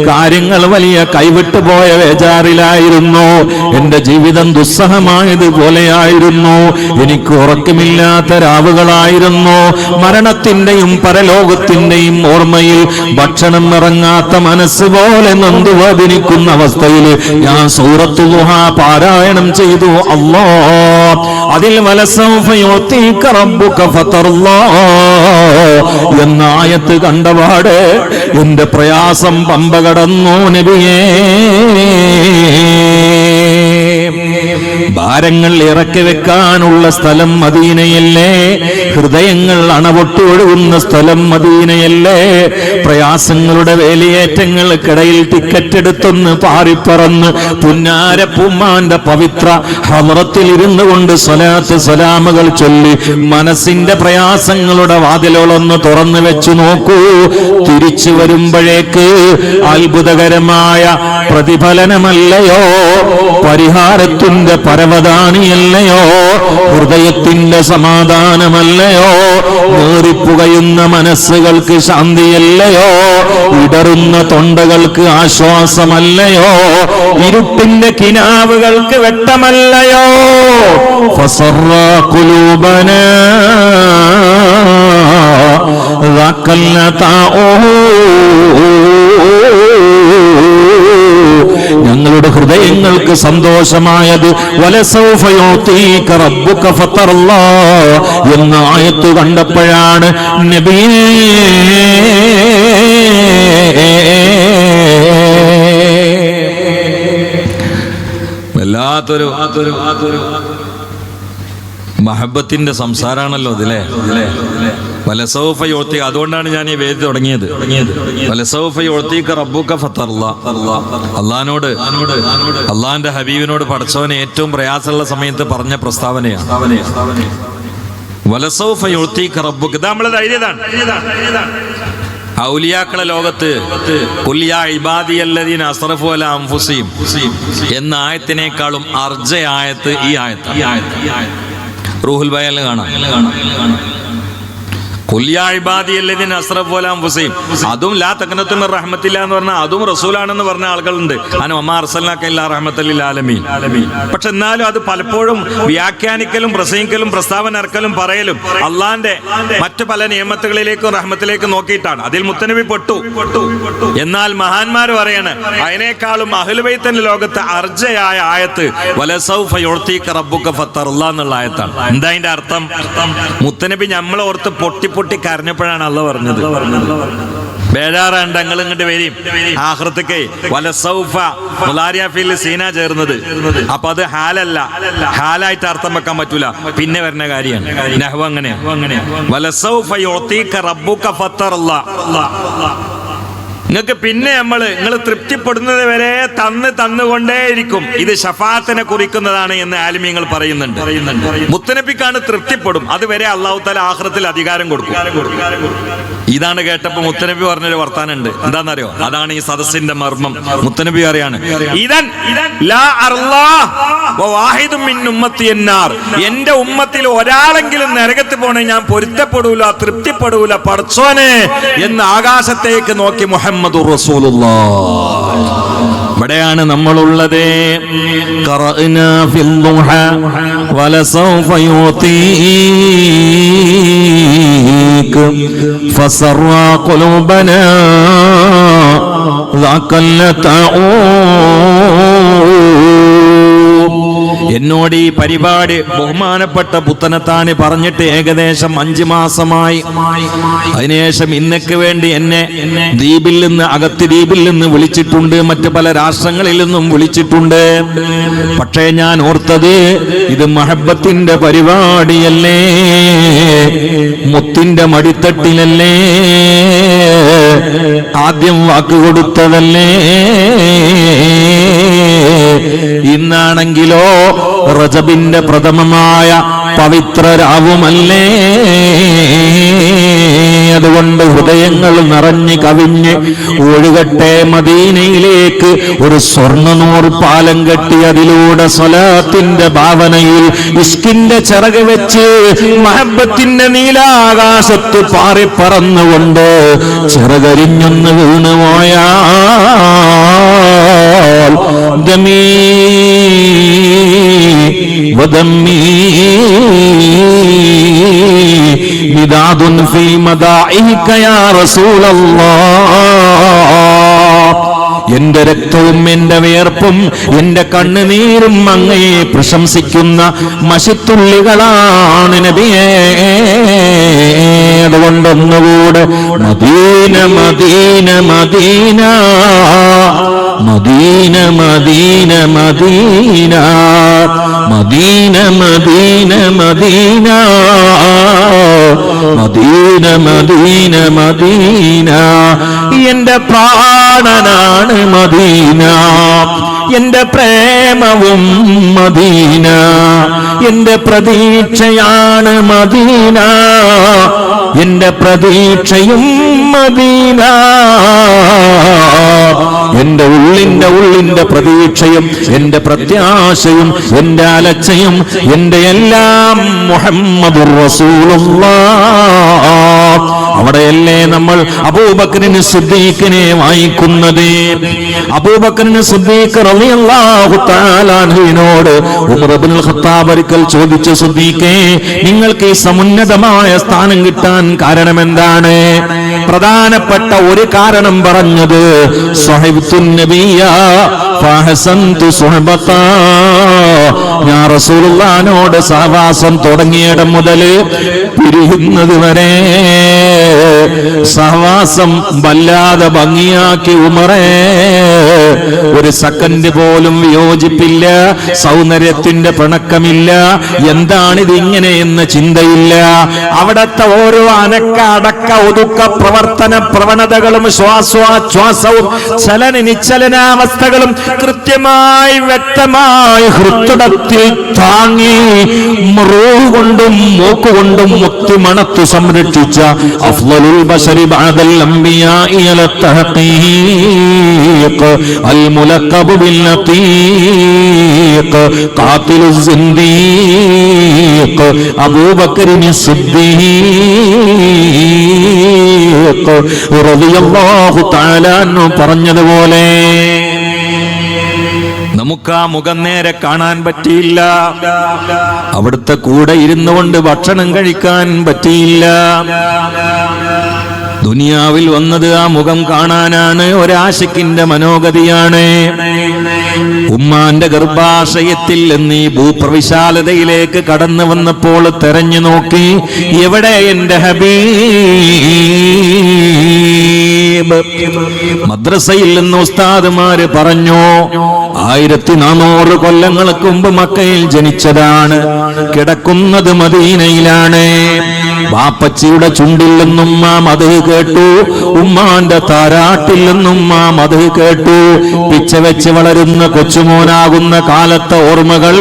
കാര്യങ്ങൾ വലിയ കൈവിട്ടു പോയ വേജാറിലായിരുന്നു. എന്റെ ജീവിതം ദുസ്സഹമായതുപോലെയായിരുന്നു. എനിക്ക് ഉറക്കമില്ലാത്ത രാവുകളായിരുന്നു. മരണത്തിന്റെയും പരലോകത്തിന്റെയും ഓർമ്മയിൽ ഭക്ഷണം ഇറങ്ങാത്ത മനസ്സ് പോലെ നൊന്തുവതിരിക്കുന്ന അവസ്ഥയിൽ ഞാൻ സൂറത്തുൽ ളുഹാ പാരായണം ചെയ്തു. അല്ലാഹ് അതിൽ വലസൗഫ യുഅതീക റബ്ബുക ഫതർലാ എന്ന ആയത്ത് കണ്ടപാട് എന്റെ പ്രയാസം പമ്പ കടന്നു നബിയേ. ഭാരങ്ങൾ ഇറക്കി വെക്കാനുള്ള സ്ഥലം മദീനയല്ലേ? ഹൃദയങ്ങൾ അണപൊട്ടി ഒഴുകുന്ന സ്ഥലം മദീനയല്ലേ? പ്രയാസങ്ങളുടെ വേലിയേറ്റങ്ങൾക്കിടയിൽ ടിക്കറ്റ് എടുത്തൊന്ന് പാറിപ്പറന്ന് പുന്നാരപ്പൂമാന്റെ പവിത്ര ഹളറത്തിൽ ഇരുന്നു കൊണ്ട് സ്വലാത്ത് സലാമുകൾ ചൊല്ലി മനസ്സിന്റെ പ്രയാസങ്ങളുടെ വാതിലുകളൊന്ന് തുറന്നു വെച്ചു നോക്കൂ. തിരിച്ചു വരുമ്പോഴേക്ക് അത്ഭുതകരമായ പ്രതിഫലനമല്ലയോ, പരിഹാരത്തിന്റെ പരവതാനിയല്ലയോ, ഹൃദയത്തിന്റെ സമാധാനമല്ലയോ, നേറിപ്പുകയുന്ന മനസ്സുകൾക്ക് ശാന്തിയല്ലയോ, ഇടറുന്ന തൊണ്ടകൾക്ക് ആശ്വാസമല്ലയോ, ഇരുട്ടിന്റെ കിനാവുകൾക്ക് വെട്ടമല്ലയോ. ഫസറാ ഖുലൂബനാ ദാകൽ അതാഉ. ഞങ്ങളുടെ ഹൃദയങ്ങൾക്ക് സന്തോഷമായത് വലസൗഫ യുഅതീക റബ്ബുക ഫതർലാ എന്ന ആയത്ത് കണ്ടപ്പോഴാണ് നബിയേ. വല്ലാത്തൊരു മഹബത്തിന്റെ സംസാരാണല്ലോ ഇതിലെ വലസൗഫ യുഅതി. അതുകൊണ്ടാണ് ഞാൻ ഈ വേദി തുടങ്ങിയത്. വലസൗഫ യുഅതീക റബ്ബുക ഫതർലാ. അള്ളാഹിനോട്, അള്ളാഹിന്റെ ഹബീബിനോട് പടച്ചവനെ ഏറ്റവും പ്രയാസമുള്ള സമയത്ത് പറഞ്ഞ പ്രസ്താവനയാണ് വലസൗഫ യുഅതീക റബ്ബുക. ഇത് നമ്മളെ ധൈര്യതാണ്. ഔലിയാക്കളെ ലോകത്ത് ഖുൽ യാ ഇബാദിയല്ലദീന അസ്റഫു അലാ അൻഫുസിഹിം എന്ന ആയത്തിനേക്കാളും അർജ ആയത്ത് ഈ ആയത്ത്. റൂഹുൽ ബയാനിൽ കാണാം. അതും ലാ തഖ്നതു മിർ റഹ്മത്തില്ലാ എന്ന് പറഞ്ഞാൽ അതും റസൂലാണെന്ന് പറഞ്ഞ ആളുകളുണ്ട്. വമാ അർസൽനാക ഇല്ലാ റഹ്മത്തൽ ലിൽ ആലമീൻ. പക്ഷെ എന്നാലും അത് പലപ്പോഴും വ്യാഖ്യാനിക്കലും പ്രസംഗിക്കലും പ്രസ്താവന ഇറക്കലും പറയലും അള്ളാന്റെ മറ്റു പല നിയമത്തുകളിലേക്കും റഹ്മത്തിലേക്കും നോക്കിയിട്ടാണ്. അതിൽ മുത്തനബി പെട്ടു. എന്നാൽ മഹാന്മാർ പറയാണ് അതിനേക്കാളും അഹ്ലു ബൈത്തിന്റെ ലോകത്ത് അർജയായ ആയത്ത് വലസൗഫ യുഅ്തീക റബ്ബുക ഫതർലാ എന്നുള്ള ആയത്താണ്. എന്താ അതിന്റെ അർത്ഥം? മുത്തനബി നമ്മളെ ഓർത്ത് പൊട്ടി പൊട്ടി കരഞ്ഞപ്പോഴാണ് അള്ളാഹ് പറഞ്ഞത്. ബേജാറുണ്ട് ഞങ്ങൾ ഇങ്ങോട്ട് വരും ആഖിറത്തേക്ക് വലസൗഫ മുലാരിയ ഫിൽ സീന ചേർന്നത്. അപ്പൊ അത് ഹാലല്ല, ഹാലായിട്ട് അർത്ഥം വെക്കാൻ പറ്റൂല, പിന്നെ വരുന്ന കാര്യമാണ്. നഹ്വ് അങ്ങനെയാ. വലസൗഫ യുഅ്തീക റബ്ബുക ഫതർലാ. നിങ്ങൾക്ക് പിന്നെ നിങ്ങൾ തൃപ്തിപ്പെടുന്നത് വരെ തന്നുകൊണ്ടേയിരിക്കും. ഇത് ശഫാഅത്തിനെ കുറിക്കുന്നതാണ് എന്ന് ആലിമീങ്ങൾ പറയുന്നുണ്ട്. മുത്തനബിക്കാണ് തൃപ്തിപ്പെടും, അതുവരെ അല്ലാഹു തആല ആഖിറത്തിൽ അധികാരം കൊടുക്കും. ഇതാണ് കേട്ടപ്പോ മുത്തനബി പറഞ്ഞൊരു വർത്താനുണ്ട്. എന്താണെന്നറിയോ? അതാണ് ഈ സദസ്സിന്റെ മർമ്മം. മുത്തനബി പറയാണ് എന്റെ ഉമ്മത്തിൽ ഒരാളെങ്കിലും നരകത്ത് പോണേ ഞാൻ പൊരുത്തപ്പെടൂല, തൃപ്തിപ്പെടൂല പടച്ചോനെ എന്ന് ആകാശത്തേക്ക് നോക്കി മുഹമ്മദുർ റസൂലുള്ളാഹ്. ഇവിടെയാണ് നമ്മളുള്ളത്. ഖറഅനാ ഫിൽ ദുഹ വലസൗഫ യുതീക ഫസറാ ഖുലൂബനാ ദാകല്ലതഊ. എന്നോട് ഈ പരിപാടി ബഹുമാനപ്പെട്ട പുത്തനത്താന് പറഞ്ഞിട്ട് ഏകദേശം 5 മാസമായി. അതിനുശേഷം ഇന്നക്ക് വേണ്ടി എന്നെ ദ്വീപിൽ നിന്ന്, അകത്ത് ദ്വീപിൽ നിന്ന് വിളിച്ചിട്ടുണ്ട്, മറ്റു പല രാഷ്ട്രങ്ങളിൽ നിന്നും വിളിച്ചിട്ടുണ്ട്. പക്ഷേ ഞാൻ ഓർത്തത് ഇത് മഹബത്തിന്റെ പരിപാടിയല്ലേ, മുത്തിന്റെ മടിത്തട്ടിലല്ലേ, ആദ്യം വാക്ക് കൊടുത്തതല്ലേ. ഇന്നാണെങ്കിലോ റജബിന്റെ പ്രഥമമായ പവിത്ര രാവുമല്ലേ. അതുകൊണ്ട് ഹൃദയങ്ങൾ നിറഞ്ഞ് കവിഞ്ഞ് ഒഴുകട്ടെ മദീനയിലേക്ക്. ഒരു സ്വർണ്ണനൂർ പാലം കെട്ടി അതിലൂടെ സ്വലാത്തിന്റെ ഭാവനയിൽ ഇഷ്കിന്റെ ചിറക് വെച്ച് മഹബത്തിന്റെ നീലാകാശത്ത് പാറിപ്പറന്നുകൊണ്ട് ചിറകരിഞ്ഞൊന്ന് വീണുപോയാൽ ദമീ വദമ്മീ മിദാദുൻ ഫീ മദാഇക യാ റസൂലല്ലാഹ്. എന്റെ രക്തവും എന്റെ വിയർപ്പും എന്റെ കണ്ണുനീരും അങ്ങയെ പ്രശംസിക്കുന്ന മഷിത്തുള്ളികളാണ് നബിയേ. അതുകൊണ്ടൊന്നുകൂടെ Medina Medina Medina Medina Medina Medina Medina Medina Medina Medina Medina Medina. എന്റെ പ്രാണനാണ് മദീന, എന്റെ പ്രേമവും മദീന, എന്റെ പ്രതീക്ഷയാണ് മദീന, എന്റെ പ്രതീക്ഷയും മദീന. എന്റെ ഉള്ളിന്റെ പ്രതീക്ഷയും എന്റെ പ്രത്യാശയും എന്റെ അലച്ചയും എന്റെ എല്ലാം മുഹമ്മദുർ റസൂലുള്ളാഹ്. അവിടെയല്ലേ നമ്മൾ അബൂബക്കറിന് സിദ്ദീഖിനെ വായിക്കുന്നത്. അബൂബക്കറിന് സിദ്ദീഖ് റളിയല്ലാഹു തആല അൻഹുവിനോട് ഉമർ ഇബ്നുൽ ഖത്താബ് ഒരിക്കൽ ചോദിച്ചു, സിദ്ദീഖേ, നിങ്ങൾക്ക് ഈ സമുന്നതമായ സ്ഥാനം കിട്ടാൻ കാരണം എന്താണ്? പ്രധാനപ്പെട്ട ഒരു കാരണം പറഞ്ഞത് സ്വഹബ്തുൻ നബിയ ഫഹസൻതു സുഹബതാ. ഞാൻ റസൂലുള്ളാഹിനോട് സഹവാസം തുടങ്ങിയിടം മുതൽ പിരിയുന്നത് വരെ സഹവാസം വല്ലാതെ ഭംഗിയാക്കി ഉമറേ. ഒരു സെക്കൻഡ് പോലും വിയോജിപ്പില്ല, സൗന്ദര്യത്തിന്റെ പിണക്കമില്ല, എന്താണിത് ഇങ്ങനെ എന്ന് ചിന്തയില്ല. അവിടത്തെ ഓരോ അനക്ക അടക്ക ഒതുക്ക പ്രവർത്തന പ്രവണതകളും ശ്വാസോച്ഛ്വാസവും ചലന നിശ്ചലനാവസ്ഥകളും കൃത്യമായി വ്യക്തമായി ഹൃത്തുടത്തിൽ താങ്ങി റൂഹ് കൊണ്ടും മൂക്കുകൊണ്ടും മുത്തി മണത്തു സംരക്ഷിച്ച അഫ്ളലുൽ ബശരി ബഅദൽ അംബിയാഇ അല തഹഖീഖ് അൽ മുലഖബ് ബിൽ ലതീഖ് ഖാതിലുസ് സിന്ദീഖ് അബൂബക്കർ സിദ്ദീഖ് സിദ്ദീഖ് റളിയല്ലാഹു തആല അൻഹു പറഞ്ഞതുപോലെ നമുക്ക് ആ മുഖം നേരെ കാണാൻ പറ്റിയില്ല, അവിടുത്തെ കൂടെ ഇരുന്നു കൊണ്ട് ഭക്ഷണം കഴിക്കാൻ പറ്റിയില്ല. ദുനിയാവിൽ വന്നത് ആ മുഖം കാണാനാണ്, ഒരാശിക്കിന്റെ മനോഗതിയാണ്. ഉമ്മാന്റെ ഗർഭാശയത്തിൽ എന്നീ ഭൂപ്രവിശാലതയിലേക്ക് കടന്നു വന്നപ്പോൾ തെരഞ്ഞു നോക്കി, എവിടെ എന്റെ ഹബീബ്? മദ്രസയിൽ നിന്ന് ഉസ്താദുമാര് പറഞ്ഞു, 1400 കൊല്ലങ്ങൾക്ക് മുമ്പ് മക്കയിൽ ജനിച്ചതാണ്, കിടക്കുന്നത് മദീനയിലാണ്. ബാപ്പച്ചിയുടെ ചുണ്ടിൽ നിന്നും ആ മദ്ഹ് കേട്ടു, ഉമ്മാന്റെ താരാട്ടിൽ നിന്നും ആ മദ്ഹ് കേട്ടു. പിച്ച വെച്ച് വളരുന്ന കൊച്ചുമോനാകുന്ന കാലത്തെ ഓർമ്മകൾ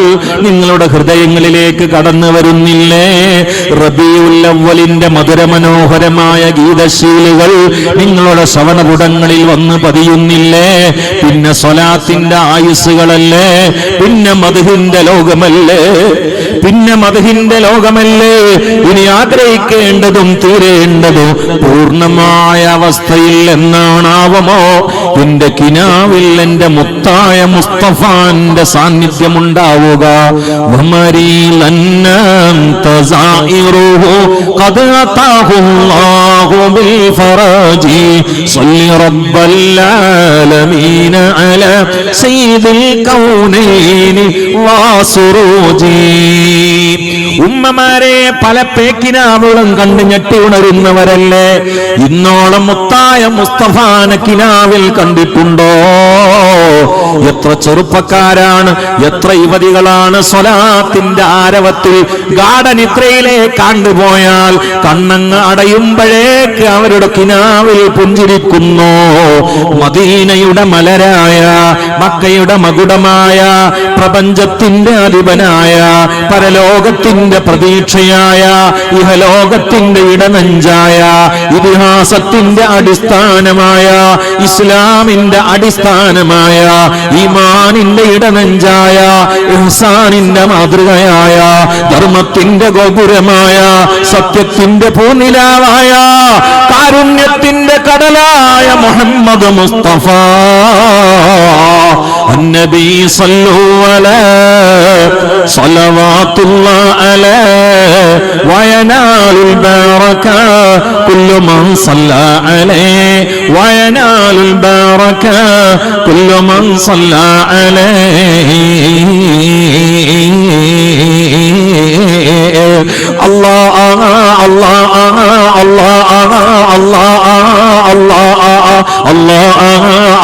നിങ്ങളുടെ ഹൃദയങ്ങളിലേക്ക് കടന്നു വരുന്നില്ലേ? റബീഉൽ അവ്വലിന്റെ മധുരമനോഹരമായ ഗീതശീലുകൾ നിങ്ങളുടെ ശ്രവണപുടങ്ങളിൽ വന്ന് പതിയുന്നില്ലേ? പിന്നെ സ്വലാത്തിന്റെ ആയുസ്സുകളല്ലേ? പിന്നെ മദ്ഹിന്റെ ലോകമല്ലേ? പിന്നെ മദ്ഹിന്റെ ലോകമല്ലേ? ഇനി ആഗ്രഹിക്കേണ്ടതും തീരേണ്ടതും പൂർണ്ണമായ അവസ്ഥയിൽ എന്നാണാവമോ എന്റെ കിനാവിൽ എന്റെ മുത്തായ മുസ്തഫാന്റെ സാന്നിധ്യം ഉണ്ടാവുക. ഉമ്മമാരെ, പല പേക്കിനാവുകളും കണ്ട് ഞെട്ടി ഉണരുന്നവരല്ലേ? ഇന്നോളം മുത്തായ മുസ്തഫാനെ കിനാവിൽ കണ്ടിട്ടുണ്ടോ? എത്ര ചെറുപ്പക്കാരാണ്, എത്ര യുവതികളാണ് സ്വലാത്തിന്റെ ആരവത്തിൽ ഗാഠനിദ്രയിലേക്ക് കണ്ടുപോയാൽ കണ്ണങ്ങ് അടയുമ്പോഴേക്ക് അവരുടെ കിനാവിൽ പുഞ്ചിരിക്കുന്നു. മദീനയുടെ മലരായ, മക്കയുടെ മകുടമായ, പ്രപഞ്ചത്തിന്റെ അധിപനായ, പരലോകത്തിന്റെ പ്രതീക്ഷയായ, ഇഹലോകത്തിന്റെ ഇടനെഞ്ചായ, ഇതിഹാസത്തിന്റെ അടിസ്ഥാനമായ, ഇസ്ലാമിന്റെ അടിസ്ഥാനമായ, ഈമാനിന്റെ ഇടനെഞ്ചായ, ഇഹ്സാനിന്റെ മാതൃകയായ, ധർമ്മത്തിന്റെ ഗോപുരമായ, സത്യത്തിന്റെ പൂനിലാവായ, കാരുണ്യത്തിന്റെ കടലായ മുഹമ്മദ് മുസ്തഫ النبي صلوا عليه صلوات الله عليه وينال البركة كل من صلى عليه وينال البركة كل من صلى عليه الله الله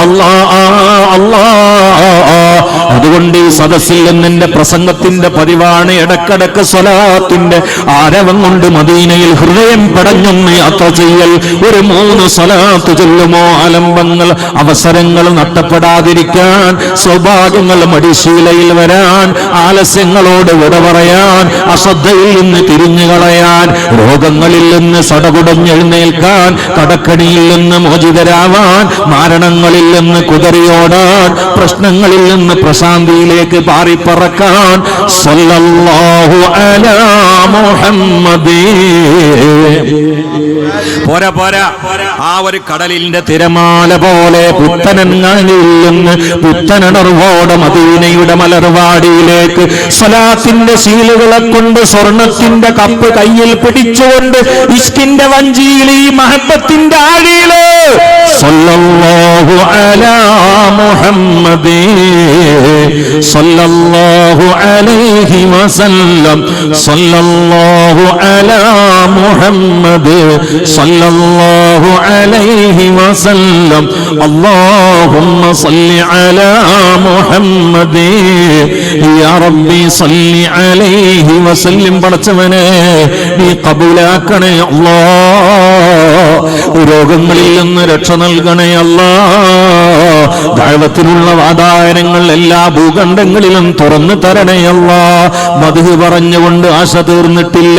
الله الله അതുകൊണ്ട് ഈ സദസ്സിൽ നിന്നെന്റെ പ്രസംഗത്തിന്റെ പതിവാണ് ഇടക്കിടക്ക് സ്വലാത്തിന്റെ ആരവം കൊണ്ട് മദീനയിൽ ഹൃദയം പടഞ്ഞൊന്ന് യാത്ര ചെയ്യൽ. ഒരു 3 സ്വലാത്ത് ചൊല്ലുമോ ആലംബങ്ങൾ, അവസരങ്ങൾ നഷ്ടപ്പെടാതിരിക്കാൻ, സൗഭാഗ്യങ്ങൾ മടിശീലയിൽ വരാൻ, ആലസ്യങ്ങളോട് വിട പറയാൻ, അശ്രദ്ധയിൽ നിന്ന് തിരിഞ്ഞു കളയാൻ, രോഗങ്ങളിൽ നിന്ന് സടകുടഞ്ഞെഴുന്നേൽക്കാൻ, കടക്കണിയിൽ നിന്ന് മോചിതരാവാൻ, മാരണങ്ങളിൽ നിന്ന് കുതറിയോടാൻ, പ്രശ്നങ്ങളിൽ നിന്ന് പ്രശാന്തിയിലേക്ക് പാറിപ്പറക്കാൻ. സല്ലല്ലാഹു അലാ മുഹമ്മദ്. പോരാ പോരാ, ആ ഒരു കടലിന്റെ തിരമാല പോലെ പുത്തനങ്ങളിൽ നിന്ന് പുത്തനടർവോടെ മദീനയുടെ മലർവാടിയിലേക്ക് സ്വലാത്തിന്റെ ശീലുകളെ കൊണ്ട്, സ്വർണത്തിന്റെ കപ്പ് കയ്യിൽ പിടിച്ചുകൊണ്ട്, ഇഷ്കിന്റെ വഞ്ചിയിൽ ഈ മഹബത്തിന്റെ ആഴിയില് സല്ലല്ലാഹു അലാ മുഹമ്മദ് സല്ലല്ലാഹു അലൈഹി വസല്ലം സല്ലല്ലാഹു അലാ മുഹമ്മദ് സല്ലല്ലാഹു അലൈഹി വസല്ലം അല്ലാഹുമ്മ സല്ലി അലാ മുഹമ്മദ് യാ റബ്ബി സല്ലി അലൈഹി വസല്ലം. പടച്ചവനെ നീ ഖബൂലാക്കണേ അല്ലാഹ്. രോഗങ്ങളിൽ നിന്ന് രക്ഷ നൽകണേ അല്ലാ. ദഅവത്തിനുള്ള വാതായനങ്ങൾ എല്ലാ ഭൂഖണ്ഡങ്ങളിലും തുറന്നു തരണേ അല്ലാ. മദ്ഹ് പറഞ്ഞുകൊണ്ട് ആശ തീർന്നിട്ടില്ല,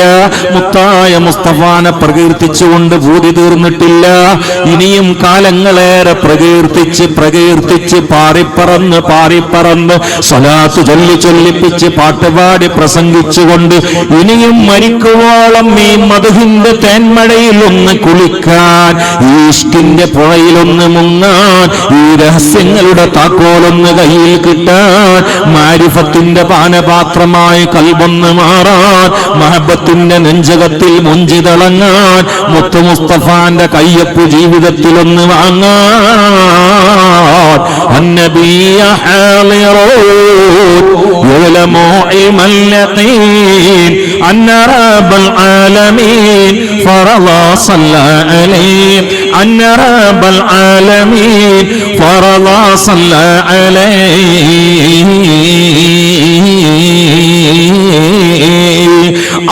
മുത്തായ മുസ്തഫാനെ പ്രകീർത്തിച്ചുകൊണ്ട് ഭൂതി തീർന്നിട്ടില്ല. ഇനിയും കാലങ്ങളേറെ പ്രകീർത്തിച്ച് പാറിപ്പറന്ന് സ്വലാത്ത് ചൊല്ലിപ്പിച്ച് പാട്ടുപാടി പ്രസംഗിച്ചുകൊണ്ട് ഇനിയും മരിക്കുവോളം ഈ മദ്ഹിന്റെ തേന്മഴയിൽ ഒന്ന് കുളിക്കാൻ, ഈ ഇഷ്കിന്റെ പുഴയിലൊന്ന് മുങ്ങാൻ, ഈ രഹസ്യങ്ങളുടെ താക്കോലൊന്ന് കയ്യിൽ കിട്ടാൻ, മാരിഫത്തിന്റെ പാനപാത്രമായി കൽബൊന്ന് മാറാൻ, മഹബത്തിന്റെ നെഞ്ചകത്തിൽ മുഞ്ചി തിളങ്ങാൻ, മുത്തു മുസ്തഫാന്റെ കയ്യൊപ്പ് ജീവിതത്തിലൊന്ന് വാങ്ങാൻ. അന്നബിയ ഹാളിറൂൻ യഅലമു ഇൽമൽ യഖീൻ അന്ന റബ്ബൽ ആലമീൻ ഫറളാ സല്ലല്ലാ അലൈഹി അന്ന റബ്ബൽ ആലമീൻ ഫറളാ സല്ലല്ലാ അലൈഹി.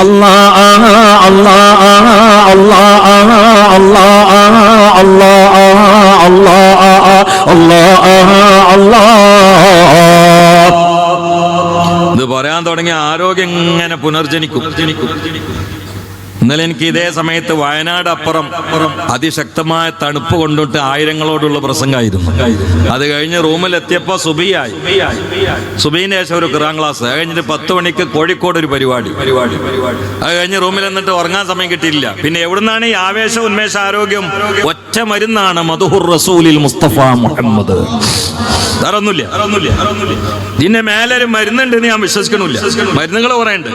അല്ലാഹ് അല്ലാഹ് അല്ലാഹ് അല്ലാഹ് ഇത് പറയാൻ തുടങ്ങിയ ആരോഗ്യം ഇങ്ങനെ പുനർജനിക്കും. ഇന്നലെ എനിക്ക് ഇതേ സമയത്ത് വയനാട് അപ്പുറം അതിശക്തമായ തണുപ്പ് കൊണ്ടിട്ട് ആയിരങ്ങളോടുള്ള പ്രസംഗമായിരുന്നു. അത് കഴിഞ്ഞ് റൂമിലെത്തിയപ്പോൾ സുബിയായി. സുബീന് ശേഷം ഒരു ഖുർആൻ ക്ലാസ്. അത് കഴിഞ്ഞിട്ട് 10 മണിക്ക് കോഴിക്കോട് ഒരു പരിപാടി. അത് കഴിഞ്ഞ് റൂമിൽ എന്നിട്ട് ഉറങ്ങാൻ സമയം കിട്ടിയില്ല. പിന്നെ എവിടുന്നാണ് ഈ ആവേശം, ഉന്മേഷ, ആരോഗ്യം? ഒറ്റ മരുന്നാണ് മദ്ഹുർ റസൂലിൽ മുസ്തഫ മുഹമ്മദ്. വേറൊന്നുമില്ല. ഇതിന്റെ മേലൊരു മരുന്നുണ്ട് എന്ന് ഞാൻ വിശ്വസിക്കണില്ല. മരുന്നുകൾ കുറെ ഉണ്ട്,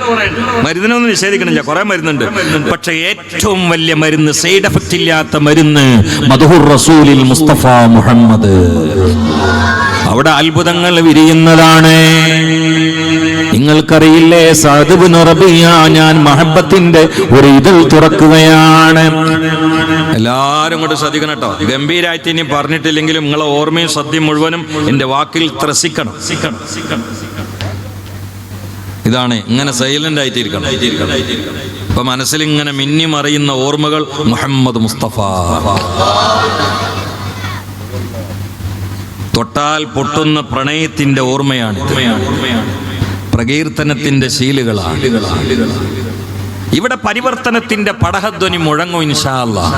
മരുന്നിനൊന്നും നിഷേധിക്കണില്ല, കുറെ മരുന്നുണ്ട്. പക്ഷെ ഏറ്റവും വലിയ മരുന്ന്, സൈഡ് എഫക്റ്റ് ഇല്ലാത്ത മരുന്ന് മദ്ഹുർ റസൂലിൽ മുസ്തഫ മുഹമ്മദ്. അവിടെ അത്ഭുതങ്ങൾ വിരിയുന്നതാണ്. നിങ്ങൾക്കറിയില്ലേ, സഅദ് ഇബ്നു റബിയ, ഞാൻ മഹബത്തിന്റെ ഒരു ഇതൾ തുറക്കുകയാണ്. എല്ലാരും കൊണ്ട് ശ്രദ്ധിക്കണം കേട്ടോ. ഗംഭീരായിട്ട് ഇനി പറഞ്ഞിട്ടില്ലെങ്കിലും നിങ്ങളെ ഓർമ്മയും ശ്രദ്ധയും മുഴുവനും എന്റെ വാക്കിൽ ത്രസിക്കണം. ഇതാണ്, ഇങ്ങനെ സൈലന്റ് ആയിട്ടിരിക്കണം. ഇപ്പൊ മനസ്സിൽ ഇങ്ങനെ മിന്നി മറിയുന്ന ഓർമ്മകൾ മുഹമ്മദ് മുസ്തഫ. തൊട്ടാൽ പൊട്ടുന്ന പ്രണയത്തിന്റെ ഓർമ്മയാണ്, പ്രകീർത്തനത്തിന്റെ ശീലുകളാണ്. ഇവിടെ പരിവർത്തനത്തിന്റെ പടഹധ്വനി മുഴങ്ങും ഇൻഷാ അല്ലാഹ്.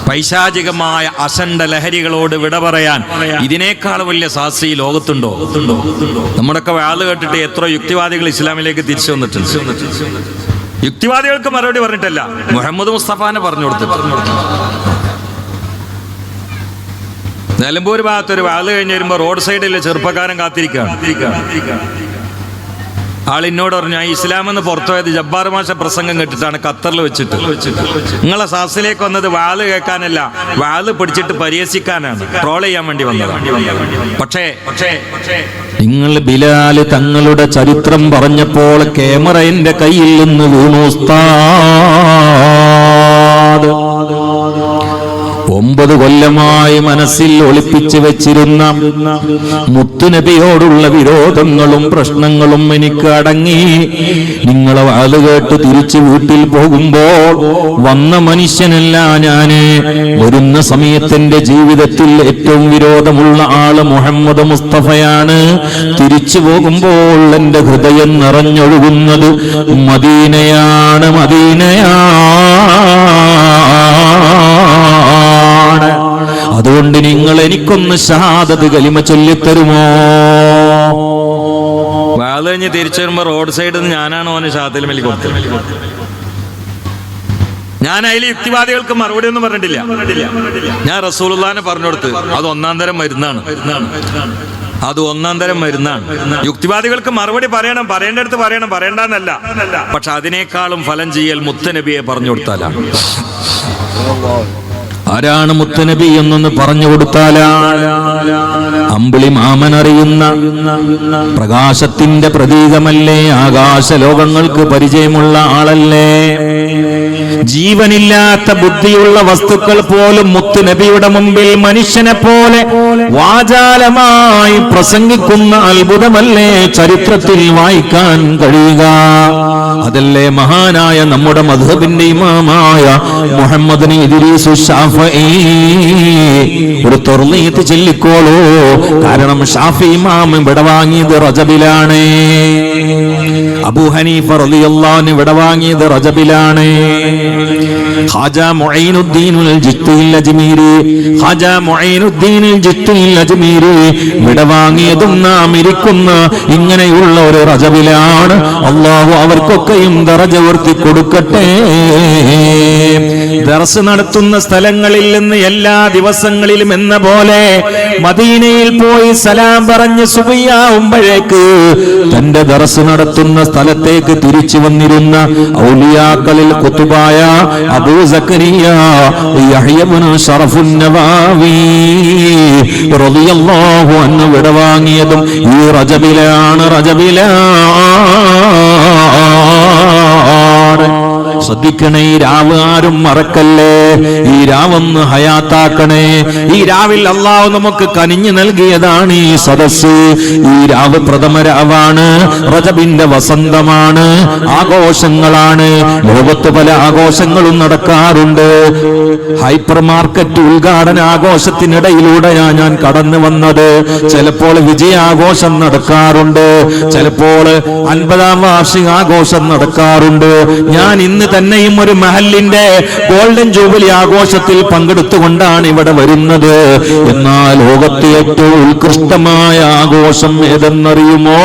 പൈശാചികമായ അശണ്ട ലഹരികളോട് വിട പറയാൻ ഇതിനേക്കാൾ വലിയ സാക്ഷി ലോകത്തുണ്ടോ? നമ്മുടെയൊക്കെ വാള് കേട്ടിട്ട് എത്ര യുക്തിവാദികൾ ഇസ്ലാമിലേക്ക് തിരിച്ചു വന്നിട്ടുണ്ട്. യുക്തിവാദികൾക്ക് മറുപടി പറഞ്ഞിട്ടല്ല, മുഹമ്മദ് മുസ്തഫാനെ പറഞ്ഞു കൊടുത്തിട്ട്. നിലമ്പൂർ ഭാഗത്തൊരു വാള് കഴിഞ്ഞ് വരുമ്പോ റോഡ് സൈഡിൽ ചെറുപ്പക്കാരൻ കാത്തിരിക്കുകയാണ്. ആളിന്നോട് പറഞ്ഞു, ഞാൻ ഇസ്ലാം എന്ന് പുറത്തുപോയത് ജബ്ബാർ മാഷ പ്രസംഗം കേട്ടിട്ടാണ് ഖത്തറിൽ വെച്ചിട്ട്. നിങ്ങളെ സാസിലേക്ക് വന്നത് വാള് കേൾക്കാനല്ല, വാള് പിടിച്ചിട്ട് പരിഹസിക്കാനാണ്, ട്രോൾ ചെയ്യാൻ വേണ്ടി വന്നതാണ്. പക്ഷേ നിങ്ങൾ ബിലാല് തങ്ങളുടെ ചരിത്രം പറഞ്ഞപ്പോൾ ക്യാമറ എന്റെ കയ്യിൽ നിന്ന് വീണു. ഉസ്താദ് 9 കൊല്ലമായി മനസ്സിൽ ഒളിപ്പിച്ചു വെച്ചിരുന്ന മുത്തുനബിയോടുള്ള വിരോധങ്ങളും പ്രശ്നങ്ങളും എനിക്ക് അടങ്ങി. നിങ്ങളെ വാല് കേട്ട് തിരിച്ചു വീട്ടിൽ പോകുമ്പോൾ വന്ന മനുഷ്യനല്ല ഞാന്. വരുന്ന സമയത്തിന്റെ ജീവിതത്തിൽ ഏറ്റവും വിരോധമുള്ള ആള് മുഹമ്മദ് മുസ്തഫയാണ്. തിരിച്ചു പോകുമ്പോൾ എന്റെ ഹൃദയം നിറഞ്ഞൊഴുകുന്നത് മദീനയാണ്, അതുകൊണ്ട് നിങ്ങൾ എനിക്കൊന്ന് ഷഹാദത്ത് കലിമ ചൊല്ലിത്തരുമോ? വാള് കഴിഞ്ഞ് തിരിച്ചു വരുമ്പോ റോഡ് സൈഡിൽ നിന്ന് ഞാനാണ് ഓന് ഷഹാദത്തുൽ കലിമ കൊടുത്തത്. ഞാൻ അതിൽ യുക്തിവാദികൾക്ക് മറുപടി ഒന്നും പറഞ്ഞിട്ടില്ല. ഞാൻ റസൂലുള്ളാഹിനെ പറഞ്ഞു കൊടുത്ത് അത് ഒന്നാം തരം മരുന്നാണ്. യുക്തിവാദികൾക്ക് മറുപടി പറയണം, പറയേണ്ടടുത്ത് പറയണം, പറയേണ്ടെന്നല്ല. പക്ഷെ അതിനേക്കാളും ഫലം ചെയ്യൽ മുത്തനബിയെ പറഞ്ഞു കൊടുത്താലാണ്. ആരാണ് മുത്തനബി എന്നൊന്ന് പറഞ്ഞു കൊടുത്താലാണ്. അമ്പിളി മാമനറിയുന്ന പ്രകാശത്തിന്റെ പ്രതീകമല്ലേ, ആകാശ ലോകങ്ങൾക്ക് പരിചയമുള്ള ആളല്ലേ. ജീവനില്ലാത്ത ബുദ്ധിയുള്ള വസ്തുക്കൾ പോലും മുത്തുനബിയുടെ മുമ്പിൽ മനുഷ്യനെ പോലെ വാചാലമായി പ്രസംഗിക്കുന്ന അത്ഭുതമല്ലേ ചരിത്രത്തിൽ വായിക്കാൻ കഴിയുക. അതല്ലേ മഹാനായ നമ്മുടെ മദ്ഹബിന്റെ ഇമാമായ മുഹമ്മദ് ഇദ്രീസ് ശാഫഈ ഒരു തർലീത്ത് ചൊല്ലിക്കോളൂ. കാരണം ഷാഫി ഇമാം ഇവിടെ വാങ്ങിയത് റജബിലാണ്, അബൂ ഹനീഫ റളിയല്ലാഹു അൻഹു ഇവിടെ വാങ്ങിയത് റജബിലാണ്. ഖാജ മുഈനുദ്ദീനുൽ ജിത്തുൽ അജ്മീരി, ഖാജ മുഈനുദ്ദീനുൽ ജിത്തുൽ അജ്മീരി ഇവിടെ വാങ്ങിയതും നാം ഇരിക്കുന്ന ഇങ്ങനെയുള്ള ഒരു റജബിലാണ്. അല്ലാഹു അവർക്കൊക്കെയും ദറജ ഉയർത്തി കൊടുക്കട്ടെ. ദർസ് നടത്തുന്ന സ്ഥലങ്ങളിൽ നിന്ന് എല്ലാ ദിവസങ്ങളിലും എന്ന പോലെ മദീനയിൽ പോയി സലാം പറഞ്ഞ് സുബഹിയാവുമ്പോഴേക്ക് തന്റെ ദർസ് നടത്തുന്ന സ്ഥലത്തേക്ക് തിരിച്ചു വന്നിരുന്ന ഔലിയാക്കളിൽ ഖുതുബായ അബൂ സക്കരിയ യഹ്യ ഇബ്നു ശറഫുൻ നവാവി റളിയല്ലാഹു അൻഹു ഇവിടെ വാങ്ങിയതും ഈ റജബിലാണ്. ശ്രദ്ധിക്കണേ, ഈ രാവ് ആരും മറക്കല്ലേ. ഈ രാവൊന്ന് ഹയാത്താക്കണേ. ഈ രാവിൽ അള്ളാഹു നമുക്ക് കനിഞ്ഞു നൽകിയതാണ് ഈ സദസ്സ്. ഈ രാവ് പ്രഥമ രാവാണ്, റജബിന്റെ വസന്തമാണ്, ആഘോഷങ്ങളാണ്. ലോകത്ത് പല ആഘോഷങ്ങളും നടക്കാറുണ്ട്. ഹൈപ്പർ മാർക്കറ്റ് ഉദ്ഘാടന ആഘോഷത്തിനിടയിലൂടെയാണ് ഞാൻ കടന്നു വന്നത്. ചിലപ്പോൾ വിജയാഘോഷം നടക്കാറുണ്ട്, ചിലപ്പോൾ 50ാം വാർഷികാഘോഷം നടക്കാറുണ്ട്. ഞാൻ ഇന്ന് തന്നെയും ഒരു മഹലിന്റെ ഗോൾഡൻ ജൂബിലി ആഘോഷത്തിൽ പങ്കെടുത്തുകൊണ്ടാണ് ഇവിടെ വരുന്നത്. എന്നാൽ ലോകത്തെ ഏറ്റവും ഉത്കൃഷ്ടമായ ആഘോഷം ഏതെന്നറിയുമോ?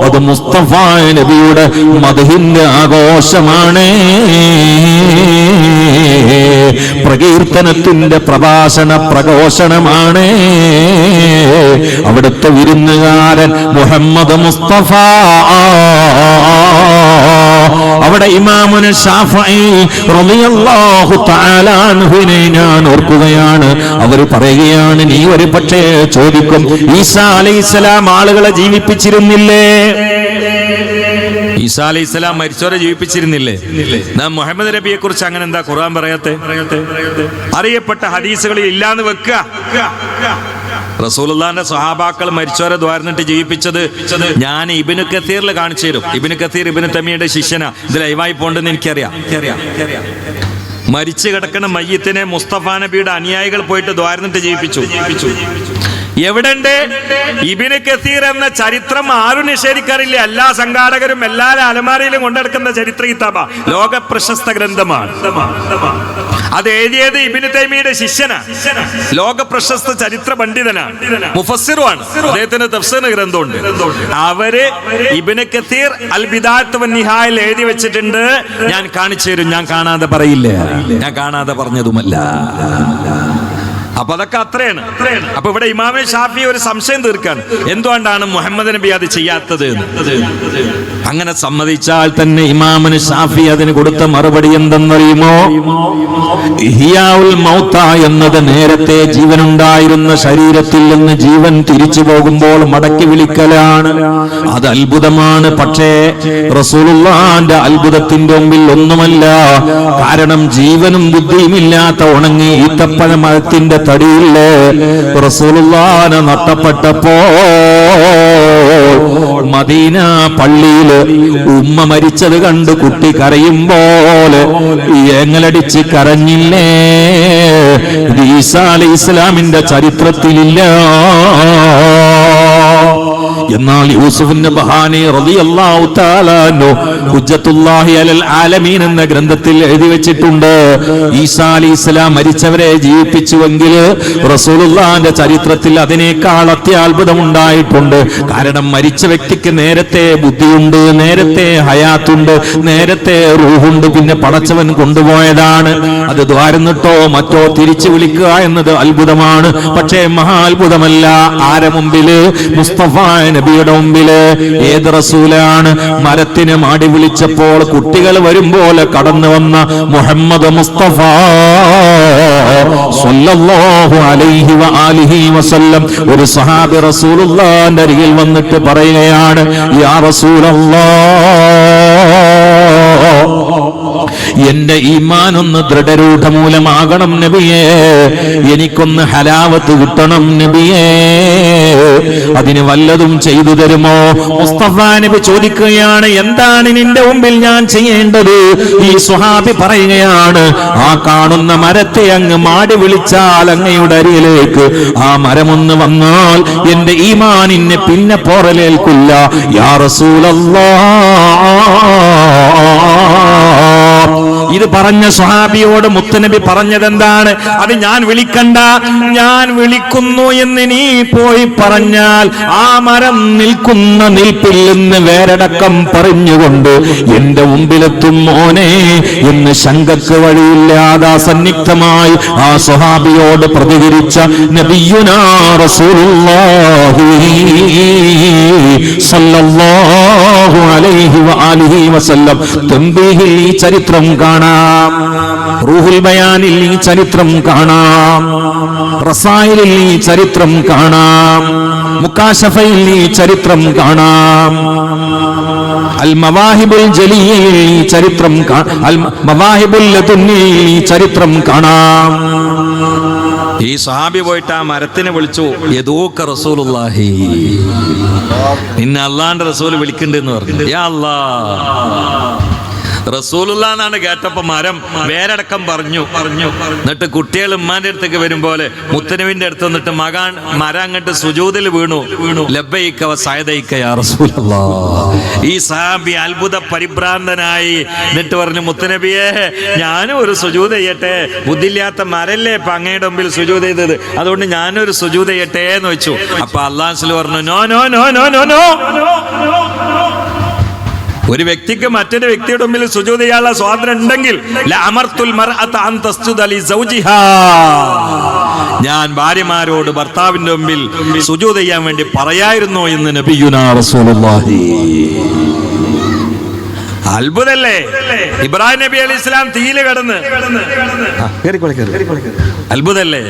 അത് മുസ്തഫ നബിയുടെ മദ്ഹിന്റെ ആഘോഷമാണ്. പ്രകീർത്തനത്തിന്റെ പ്രഭാഷണ പ്രഘോഷണമാണ്. അവിടുത്തെ വിരുന്നുകാരൻ മുഹമ്മദ് മുസ്തഫ, അവിടെ ഇമാമുന ശാഫഈ റളിയല്ലാഹു തആല അൻഹുവിനെ ഞാൻ ഓർക്കുകയാണ്. അവർ പറയുകയാണ്, നീ ഒരു പക്ഷേ ചോദിക്കും, ഈസാ അലൈഹിസ്സലാം ആളുകളെ ജീവിപ്പിച്ചിരുന്നില്ലേ? ഈസാ അലൈഹിസ്സലാം മരിച്ചവരെ ജീവിപ്പിച്ചിരുന്നില്ലേ? നാം മുഹമ്മദ് നബിയെ കുറിച്ച് അങ്ങനെ എന്താ ഖുർആൻ പറയാത്തെ? അറിയപ്പെട്ട ഹദീസുകളിൽ ഇല്ലാന്ന് വെക്കുക. റസൂലുള്ളാഹിന്റെ സ്വഹാബാക്കൾ മരിച്ചവരെ ദ്വാരന്നിട്ട് ജീവിപ്പിച്ചത് ഞാൻ ഇബ്നു കസീറിൽ കാണിച്ചു തരും. ഇബ്നു കസീർ ഇബ്നു തൈമിയ്യയുടെ ശിഷ്യനാ. ഇത് ലൈവായി പോണ്ടെന്ന് എനിക്കറിയാം. മരിച്ചു കിടക്കുന്ന മയ്യത്തിനെ മുസ്തഫ നബിയുടെ അനുയായികൾ പോയിട്ട് ദ്വാരന്നിട്ട് ജീവിപ്പിച്ചു. എവിടെണ്ട്? ഇബ്നു കസീർ എന്ന ചരിത്രം ആരും നിഷേധിക്കാറില്ല. എല്ലാ സംഘാടകരും എല്ലാ അലമാരയിലും കൊണ്ടെടുക്കുന്ന ചരിത്ര കിതാബ, ലോക പ്രശസ്ത ഗ്രന്ഥമാണ്. അത് എഴുതിയത് ഇബ്നു തൈമിയ്യയുടെ ശിഷ്യനാ, ലോക പ്രശസ്ത ചരിത്ര പണ്ഡിതനാണ്, മുഫസ്സിറുമാണ്. അദ്ദേഹത്തിന്റെ തഫ്സീർ ഗ്രന്ഥമുണ്ട്. അവര് ഇബ്നു കസീർ അൽ ബിദാഅത്ത് വൻ നിഹായയിൽ എഴുതി വെച്ചിട്ടുണ്ട്. ഞാൻ കാണിച്ചു തരും. ഞാൻ കാണാതെ പറയില്ല, ഞാൻ കാണാതെ പറഞ്ഞതുമല്ല. അപ്പൊ അതൊക്കെ അത്രയാണ്. അപ്പൊ ഇവിടെ ഇമാമെ ഷാഫി ഒരു സംശയം തീർക്കാൻ, എന്തുകൊണ്ടാണ് മുഹമ്മദ് നബി അത് ചെയ്യാത്തത്? അങ്ങനെ സമ്മതിച്ചാൽ തന്നെ ഇമാമിന് ഷാഫി അതിന് കൊടുത്ത മറുപടി എന്തെന്നറിയുമോ? ഇഹ്യാഉൽ മൗത എന്നത് നേരത്തെ ജീവനുണ്ടായിരുന്ന ശരീരത്തിൽ നിന്ന് ജീവൻ തിരിച്ചു പോകുമ്പോൾ മടക്കി വിളിക്കലാണ്. അത് അത്ഭുതമാണ്. പക്ഷേ റസൂലുള്ളാഹിന്റെ അത്ഭുതത്തിന്റെ മുമ്പിൽ ഒന്നുമല്ല. കാരണം ജീവനും ബുദ്ധിയുമില്ലാത്ത ഉണങ്ങി ഈത്തപ്പഴ മരത്തിന്റെ തടിയില്ലേ റസൂലുള്ളാഹിനെ നഷ്ടപ്പെട്ടപ്പോ മദീന പള്ളിയിൽ ഉമ്മ മരിച്ചത് കണ്ട് കുട്ടി കരയുമ്പോൾ ഏങ്ങലടിച്ച് കരഞ്ഞില്ലേ? ഈസാ അലൈഹിസ്സലാമിന്റെ ചരിത്രത്തിലില്ല. എന്നാൽ യൂസുഫ് നബഹാനി റളിയല്ലാഹു തആല അൻഹു ഹുജ്ജത്തുല്ലാഹി അലൽ ആലമീൻ എന്ന ഗ്രന്ഥത്തിൽ എഴുതി വെച്ചിട്ടുണ്ട്, ഈസാ അലൈഹിസ്സലാം മരിച്ചവരെ ജീവിപ്പിച്ചുവെങ്കിൽ റസൂലുള്ളാഹിന്റെ ചരിത്രത്തിൽ അതിനേക്കാൾ അത്യാത്ഭുതം ഉണ്ടായിട്ടുണ്ട്. കാരണം മരിച്ച വ്യക്തിക്ക് നേരത്തെ ബുദ്ധിയുണ്ട്, നേരത്തെ ഹയാത്തുണ്ട്, നേരത്തെ റൂഹുണ്ട്. പിന്നെ പടച്ചവൻ കൊണ്ടുപോയതാണ്. അത് ദ്വാരന്നിട്ടോ മറ്റോ തിരിച്ചു വിളിക്കുക എന്നത് അത്ഭുതമാണ്. പക്ഷേ മഹാ അത്ഭുതമല്ല. ആരെ മുമ്പില്? മുസ്തഫ നബിയുടെ മുമ്പില്. ഏത് റസൂലാണ്? മരത്തിന് മാടി വിളിച്ചപ്പോൾ കുട്ടികൾ വരുമ്പോലെ കടന്നു വന്ന മുഹമ്മദ് മുസ്തഫ സ്വല്ലല്ലാഹു അലൈഹി വആലിഹി വസല്ലം ഒരു സഹാബി റസൂലുള്ളാഹിന്റെ അരികിൽ വന്നിട്ട് പറയുകയാണ്, യാ റസൂലല്ലാഹ്, എന്റെ ഈമാനൊന്ന് ദൃഢരൂഢമൂലമാകണം നബിയേ, എനിക്കൊന്ന് ഹലാവത്ത് കിട്ടണം നബിയേ, അതിന് വല്ലതും ചെയ്തു തരുമോ? മുസ്തഫ നബി ചോദിക്കുകയാണ്, എന്താണ് നിന്റെ മുമ്പിൽ ഞാൻ ചെയ്യേണ്ടത്? ഈ സ്വഹാബി പറയുകയാണ്, ആ കാണുന്ന മരത്തെ അങ്ങ് മാടി വിളിച്ചാൽ അങ്ങയുടെ അരികിലേക്ക് ആ മരമൊന്ന് വന്നാൽ എന്റെ ഈമാനിനെ പിന്നെ പോറലേൽക്കില്ല യാ റസൂലല്ലാഹ്. ഇത് പറഞ്ഞ സ്വഹാബിയോട് മുത്തുനബി പറഞ്ഞതെന്താണ്? അത് ഞാൻ വിളിക്കണ്ട, ഞാൻ വിളിക്കുന്നു എന്ന് നീ പോയി പറഞ്ഞാൽ ആ മരം നിൽക്കുന്ന നിൽപ്പിൽ നിന്ന് വേരടക്കം പറഞ്ഞുകൊണ്ട് എന്റെ മുമ്പിലെത്തും മോനെ എന്ന് ശങ്കക്ക് വഴിയില്ലാതെ സന്നിഗ്ധമായി ആ സ്വഹാബിയോട് പ്രതികരിച്ച നബിയുനാ റസൂലുള്ളാഹി സ്വല്ലല്ലാഹു അലൈഹി വആലിഹി വസല്ലം തംബീഹിൽ ഈ ചരിത്രം കാണാം, റൂഹുൽ ബയാനിൽ ഈ ചരിത്രം കാണാം, റസായിലിൽ ഈ ചരിത്രം കാണാം, മുകാശഫയിൽ ഈ ചരിത്രം കാണാം, അൽ മവാഹിബുൽ ജലിയിൽ ഈ ചരിത്രം അൽ മവാഹിബുൽ ലദുന്നിയിൽ ഈ ചരിത്രം കാണാം. ഈ സഹാബി പോയിട്ട് ആ മരത്തിനെ വിളിച്ചു, യദൂക റസൂലുള്ളാഹി, നിന്നെ അല്ലാഹുവിന്റെ റസൂൽ വിളിക്കണ്ടെന്ന് പറഞ്ഞു. യാ അല്ലാഹ്, റസൂലുള്ളാഹി എന്നാണ് കേട്ടപ്പോ മരം വേരടക്കം പറഞ്ഞു. എന്നിട്ട് കുട്ടികൾ ഉമ്മാന്റെ അടുത്തേക്ക് വരുമ്പോലെ മുത്തനബിന്റെ അടുത്ത് വന്നിട്ട് മരം അങ്ങോട്ട് സുജൂദിൽ വീണു. ലബ്ബൈക വ സഅദൈക യാ റസൂലല്ലാഹ്. ഈ സഹാബി അത്ഭുത പരിഭ്രാന്തനായി എന്നിട്ട് പറഞ്ഞു, മുത്തനബിയെ ഞാനും ഒരു സുജൂദ് ചെയ്യട്ടെ, ബുദ്ധിയില്ലാത്ത മരല്ലേ ഇപ്പൊ അങ്ങയുടെ മുമ്പിൽ സുജൂദ് ചെയ്തത്, അതുകൊണ്ട് ഞാനൊരു സുജൂദ് ചെയ്യട്ടെ എന്ന് വെച്ചു. അപ്പൊ അല്ലാഹു റസൂൽ പറഞ്ഞു, no no no no no no. ഒരു വ്യക്തിക്ക് മറ്റൊരു വ്യക്തിയുടെ മുമ്പിൽ സുജൂദ് ചെയ്യാനുള്ള സ്വാതന്ത്ര്യം ഉണ്ടെങ്കിൽ ഞാൻ ഭാര്യമാരോട് ഭർത്താവിന്റെ മുമ്പിൽ സുജൂദ് ചെയ്യാൻ വേണ്ടി പറയായിരുന്നു എന്ന് നബിയുനാ റസൂലുള്ളാഹി. അത്ഭുതല്ലേ? ഇബ്രാഹിം നബി അലൈഹി ഇസ്ലാം തീയില് കിടന്ന് അത്ഭുതല്ലേ?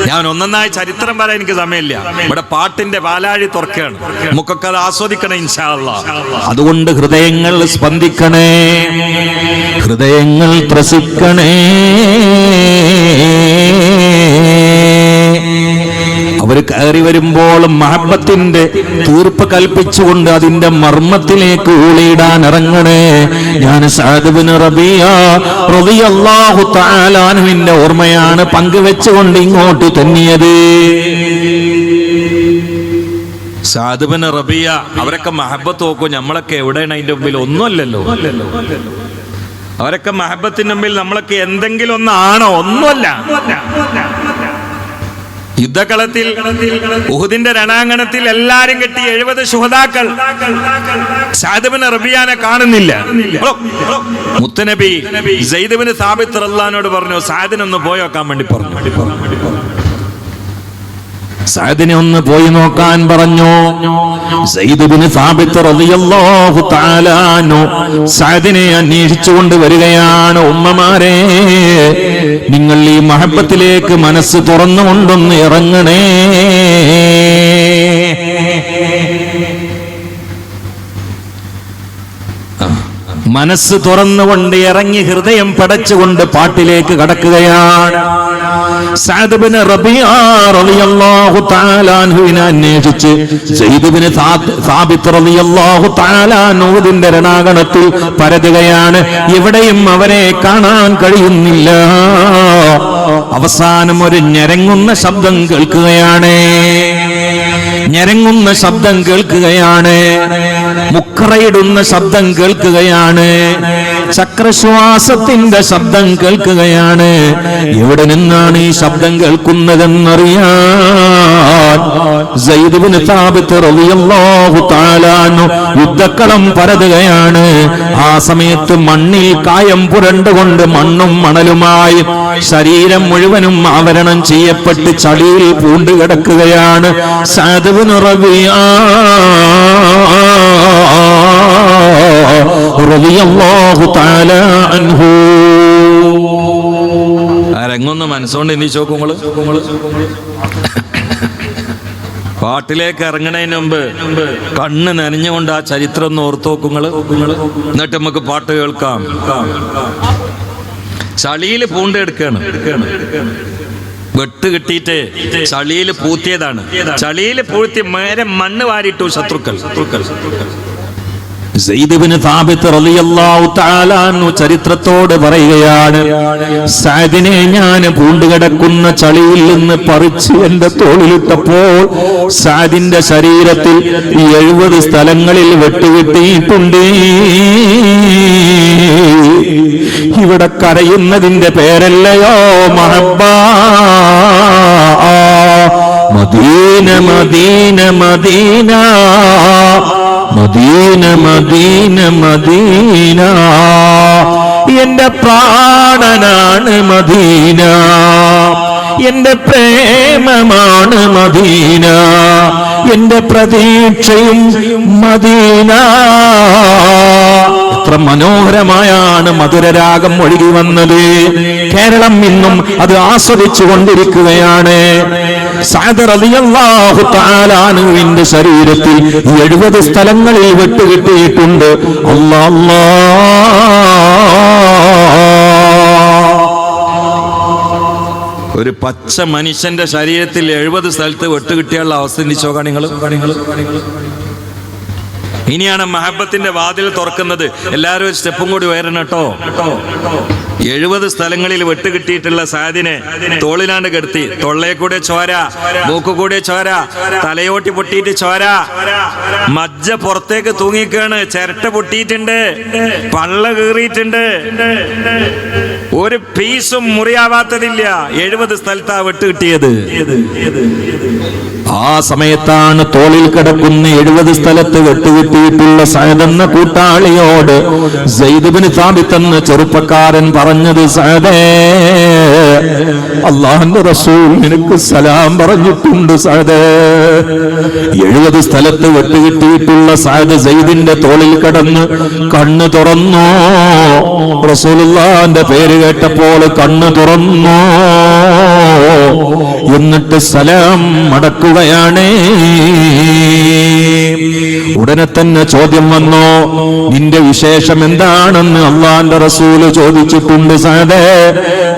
ഞാൻ ഒന്നൊന്നായി ചരിത്രം പറയാൻ എനിക്ക് സമയമില്ല, ഇവിടെ പാട്ടിന്റെ പാലാഴി തുറക്കുകയാണ്, നമുക്കൊക്കെ അത് ആസ്വദിക്കണം ഇൻഷാ അല്ലാഹ്. അതുകൊണ്ട് ഹൃദയങ്ങൾ സ്പന്ദിക്കണേ, ഹൃദയങ്ങൾ ത്രസിക്കണേ. അവർ കയറി വരുമ്പോൾ മഹബത്തിന്റെ തീർപ്പ് കൽപ്പിച്ചുകൊണ്ട് അതിന്റെ മർമ്മത്തിലേക്ക് ഊളിയിടാൻ ഇറങ്ങണേ. ഞാൻ സഅദ് ഇബ്നു റബീഅ റളിയല്ലാഹു തആല അൻഹുവിന്റെ ഓർമ്മയാണ് പങ്കുവെച്ചുകൊണ്ട് ഇങ്ങോട്ട് തന്നിയത്. സഅദ് ഇബ്നു റബീഅ അവരൊക്കെ മഹബത്ത് നോക്കും, നമ്മളൊക്കെ എവിടെയാണ് അതിന്റെ മുമ്പിൽ? ഒന്നുമല്ലല്ലോ. അവരൊക്കെ മഹബത്തിന്റെ മുമ്പിൽ നമ്മളൊക്കെ എന്തെങ്കിലും ഒന്നാണോ? ഒന്നുമല്ല. യുദ്ധകളത്തിൽ ഉഹുദിന്റെ രണാങ്കണത്തിൽ എല്ലാരും കെട്ടി 70 ശുഹദാക്കൾ സഅദ് ഇബ്നു റബീഅനെ കാണുന്നില്ല. മുത്തനബി സയ്യിദ് ഇബ്നു സാബിത്ത് റളിയല്ലാഹുവിനോട് പറഞ്ഞു, സഅദിനൊന്ന് പോയി നോക്കാൻ വേണ്ടി പറഞ്ഞു. സഅദിനെ ഒന്ന് പോയി നോക്കാൻ പറഞ്ഞു. സയ്യിദ് ഇബ്നു സാബിത്ത് റളിയല്ലാഹു തആല അൻഹു സഅദിനെ അന്വേഷിച്ചുകൊണ്ട് വരികയാണ്. ഉമ്മമാരെ, നിങ്ങൾ ഈ മഹബത്തിലേക്ക് മനസ്സ് തുറന്നുകൊണ്ടൊന്ന് ഇറങ്ങണേ. മനസ്സ് തുറന്നുകൊണ്ട് ഇറങ്ങി ഹൃദയം പടച്ചുകൊണ്ട് പാട്ടിലേക്ക് കടക്കുകയാണ്. സഅദ് ഇബ്നു റബീഅ റളിയല്ലാഹു തആല അൻഹുവിനെ അന്വേഷിച്ച് സയ്യിദ് ഇബ്നു സാബിത്ത് റളിയല്ലാഹു തആല അൻഹുവിന്റെ രണാങ്കണത്തിൽ പരതുകയാണ്. എവിടെയും അവരെ കാണാൻ കഴിയുന്നില്ല. അവസാനം ഒരു ഞരങ്ങുന്ന ശബ്ദം കേൾക്കുകയാണ്. ഞരങ്ങുന്ന ശബ്ദം കേൾക്കുകയാണ്. മുക്രയിടുന്ന ശബ്ദം കേൾക്കുകയാണ്. ചക്രശ്വാസത്തിന്റെ ശബ്ദം കേൾക്കുകയാണ്. എവിടെ നിന്നാണ് ഈ ശബ്ദം കേൾക്കുന്നതെന്നറിയാൻ സയ്യിദ് ഇബ്നു സാബിത്ത് റളിയല്ലാഹു തആല അൻഹു യുദ്ധക്കളം പരതുകയാണ്. ആ സമയത്ത് മണ്ണിൽ കായം പുരണ്ടുകൊണ്ട് മണ്ണും മണലുമായി ശരീരം മുഴുവനും ആവരണം ചെയ്യപ്പെട്ട് ചളിയിൽ പൂണ്ട് കിടക്കുകയാണ് സഅദ് ഇബ്നു റബീഅ റളിയല്ലാഹു തആല അൻഹു. രംഗൊന്ന് മനസ്സുകൊണ്ട് എണ്ണീച്ച് നോക്കുമ്പോൾ പാട്ടിലേക്ക് ഇറങ്ങണതിന് മുമ്പ് കണ്ണ് നനഞ്ഞുകൊണ്ട് ആ ചരിത്രം ഒന്ന് ഓർത്ത് നോക്കുങ്ങൾ. എന്നിട്ട് നമുക്ക് പാട്ട് കേൾക്കാം. ചളിയിൽ പൂണ്ടെടുക്കാണ്. വെട്ട് കിട്ടിയിട്ട് ചളിയിൽ പൂത്തിയതാണ്. ചളിയിൽ പൂഴ്ത്തി മേരെ മണ്ണ് വാരിട്ടു ശത്രുക്കൾ. സയ്യിദ് ഇബ്നു സാബിത്ത് റളിയല്ലാഹു തആല അൻഹു ചരിത്രത്തോട് പറയുകയാണ്, സഅദിനെ ഞാൻ പൂണ്ടുകിടക്കുന്ന ചളിയിൽ നിന്ന് പറിച്ച് എന്റെ തോളിലിട്ടപ്പോൾ സഅദിന്റെ ശരീരത്തിൽ 70 സ്ഥലങ്ങളിൽ വെട്ടുകിട്ടിയിട്ടുണ്ട്. ഇവിടെ കരയുന്നതിന്റെ പേരല്ലയോ മഹബ്ബ. Medina Medina Medina Medina Medina Medina, എന്റെ പ്രാണനാണ് മദീന, എന്റെ പ്രേമമാണ് മദീന, എന്റെ പ്രതീക്ഷയും മദീന. എത്ര മനോഹരമായാണ് മധുരരാഗം ഒഴുകി വന്നത്. കേരളം ഇന്നും അത് ആസ്വദിച്ചു കൊണ്ടിരിക്കുകയാണ്. സഅദ് റളിയല്ലാഹു തആല അൻഹുവിന്റെ ശരീരത്തിൽ 70 സ്ഥലങ്ങളിൽ വെട്ടുകിട്ടിയിട്ടുണ്ട്. അല്ലാഹ് ഒരു പച്ച മനുഷ്യന്റെ ശരീരത്തിൽ 70 സ്ഥലത്ത് വെട്ടുകിട്ടിയുള്ള അവസ്ഥ ചിന്തിച്ചോക്കാ നിങ്ങൾ. ഇനിയാണ് മഹബത്തിന്റെ വാതിൽ തുറക്കുന്നത്. എല്ലാവരും ഒരു സ്റ്റെപ്പും കൂടി ഉയരണം കേട്ടോ. 70 സ്ഥലങ്ങളിൽ വെട്ടുകിട്ടിയിട്ടുള്ള സഅദിനെ തോളിലാണ്ട് കിടത്തി. തൊള്ളയെ കൂടെ ചോര, മൂക്ക് കൂടെ ചോര, തലയോട്ടി പൊട്ടിയിട്ട് ചോര, മജ്ജ പുറത്തേക്ക് തൂങ്ങിക്കാണ്, ചിരട്ട പൊട്ടിയിട്ടുണ്ട്, പള്ള കീറിയിട്ടുണ്ട്, ഒരു പീസും മുറിയാവാത്തതില്ല. 70 സ്ഥലത്താ വെട്ടുകിട്ടിയത്. ആ സമയത്താണ് തോളിൽ കിടക്കുന്ന 70 സ്ഥലത്ത് വെട്ടുകിട്ടിയിട്ടുള്ള സഅദ് എന്ന കൂട്ടാളിയോട് സയ്യിദ് ഇബ്നു സാബിത്ത് എന്ന ചെറുപ്പക്കാരൻ പറഞ്ഞത്, സഅദേ, അല്ലാഹുവിന്റെ റസൂൽ നിനക്ക് സലാം പറഞ്ഞിട്ടുണ്ട് സഅദേ. 70 സ്ഥലത്ത് വെട്ടുകിട്ടിയിട്ടുള്ള സഅദ് സയ്യിദിന്റെ തോളിൽ കിടന്ന് കണ്ണ് തുറന്നു. റസൂലുള്ളാഹിന്റെ പേര് കേട്ടപ്പോൾ കണ്ണ് തുറന്നു. എന്നിട്ട് സലാം മടക്കുകയാണ്. ഉടനെ തന്നെ ചോദ്യം വന്നു, നിന്റെ വിശേഷം എന്താണെന്ന് അള്ളാന്റെ റസൂല് ചോദിച്ചിട്ടുണ്ട് സഅദേ.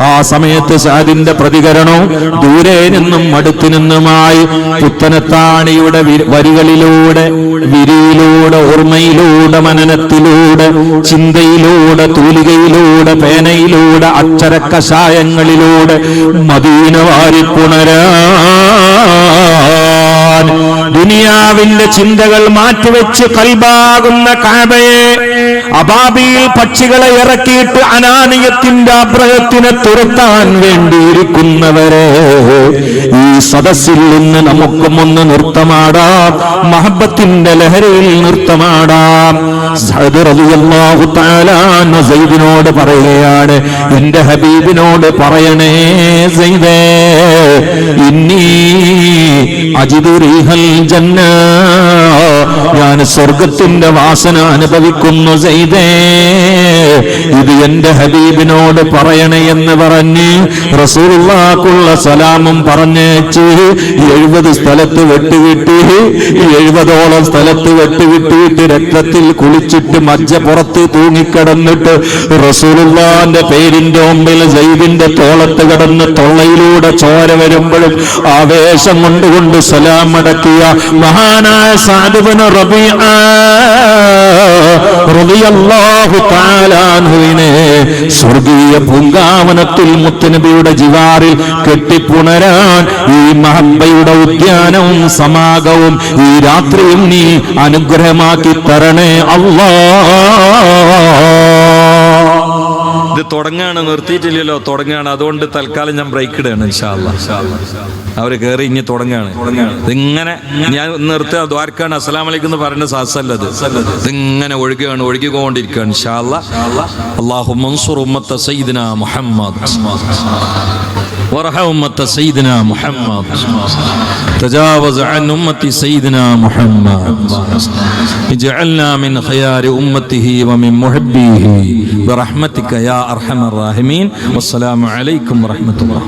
ആ സമയത്ത് സഅദിന്റെ പ്രതികരണം ദൂരെ നിന്നും അടുത്തു നിന്നുമായി പുത്തനത്താണിയുടെ വരികളിലൂടെ, വിരിയിലൂടെ, ഓർമ്മയിലൂടെ, മനനത്തിലൂടെ, ചിന്തയിലൂടെ, തൂലികയിലൂടെ, പേനയിലൂടെ, അക്ഷരക്കഷായങ്ങളിലൂടെ മദീന വാരിപ്പുണരാൻ ദുനിയാവിന്റെ ചിന്തകൾ മാറ്റിവെച്ച് കൽബാകുന്ന കഅബയെ അബാബീൽ പക്ഷികളെ ഇറക്കിയിട്ട് അനാനിയത്തിന്റെ അബ്രഹത്തിനെ തുരത്താൻ വേണ്ടിയിരിക്കുന്നവരെ ഈ സദസ്സിൽ നിന്ന് നമുക്കും ഒന്ന് നൃത്തമാടാം. മഹബത്തിന്റെ ലഹരിയിൽ നൃത്തമാടാം. സഅദ് റളിയല്ലാഹു തആല അൻഹു സയ്യിദിനോട് പറയുകയാണ്, എന്റെ ഹബീബിനോട് പറയണേ സയ്യിദേ, ഇന്നി അജിദു റീഹൽ ജന്ന, ഞാൻ സ്വർഗത്തിന്റെ വാസന അനുഭവിക്കുന്നു സയ്യിദേ, ഇത് എന്റെ ഹബീബിനോട് പറയണേ എന്ന് പറഞ്ഞ് റസൂലുള്ളാഹിക്കുള്ള സലാമും പറഞ്ഞേച്ച് 70 സ്ഥലത്ത് വെട്ടുകിട്ടി. 70ഓളം സ്ഥലത്ത് വെട്ടുകിട്ടിയിട്ട് രക്തത്തിൽ കുളിച്ചിട്ട് മജ്ജ പുറത്ത് തൂങ്ങിക്കിടന്നിട്ട് റസൂലുള്ളാഹിന്റെ പേരിന്റെ മുമ്പിൽ സയ്യിദിന്റെ തോളത്ത് കിടന്ന് തൊള്ളയിലൂടെ ചോര വരുമ്പോഴും ആവേശം കൊണ്ടുകൊണ്ട് സലാം അടക്കിയ മഹാനായ സഅദ് ഇബ്നു റബീഅ റളിയല്ലാഹു തആല അൻഹുവിനെ സ്വർഗീയ പൂങ്കാവനത്തിൽ മുത്തുനബിയുടെ ജിവാറിൽ കെട്ടിപ്പുണരാൻ ഈ മഹബ്ബയുടെ ഉദ്യാനവും സമാഗവും ഈ രാത്രിയും നീ അനുഗ്രഹമാക്കി തരണേ അല്ലാഹ്. ഇത് തുടങ്ങാണ്, നിർത്തിയിട്ടില്ലല്ലോ, തുടങ്ങാണ്. അതുകൊണ്ട് തൽക്കാലം ഞാൻ ബ്രേക്ക് ഇടുകയാണ്. ഇൻഷാ അല്ലാഹ് അവര് കയറി ഇനി തുടങ്ങാണ്. ഇതിങ്ങനെ ഞാൻ നിർത്തുക, ദ്വാരക്കാണ് അസ്സലാമു അലൈക്കും എന്ന് പറയുന്ന സാസല്ലത്. ഇതിങ്ങനെ ഒഴുകുകയാണ്, ഒഴുകിക്കൊണ്ടിരിക്കുകയാണ്. ഇൻഷാ അല്ലാഹ്. അല്ലാഹുമ്മ അൻസുർ ഉമ്മത്ത സയ്യിദിനാ മുഹമ്മദ് وارحم أمة سيدنا محمد تجاوز عن أمة سيدنا محمد اجعلنا من خيار أمته ومن محبيه برحمتك يا أرحم الراحمين والسلام عليكم ورحمة الله.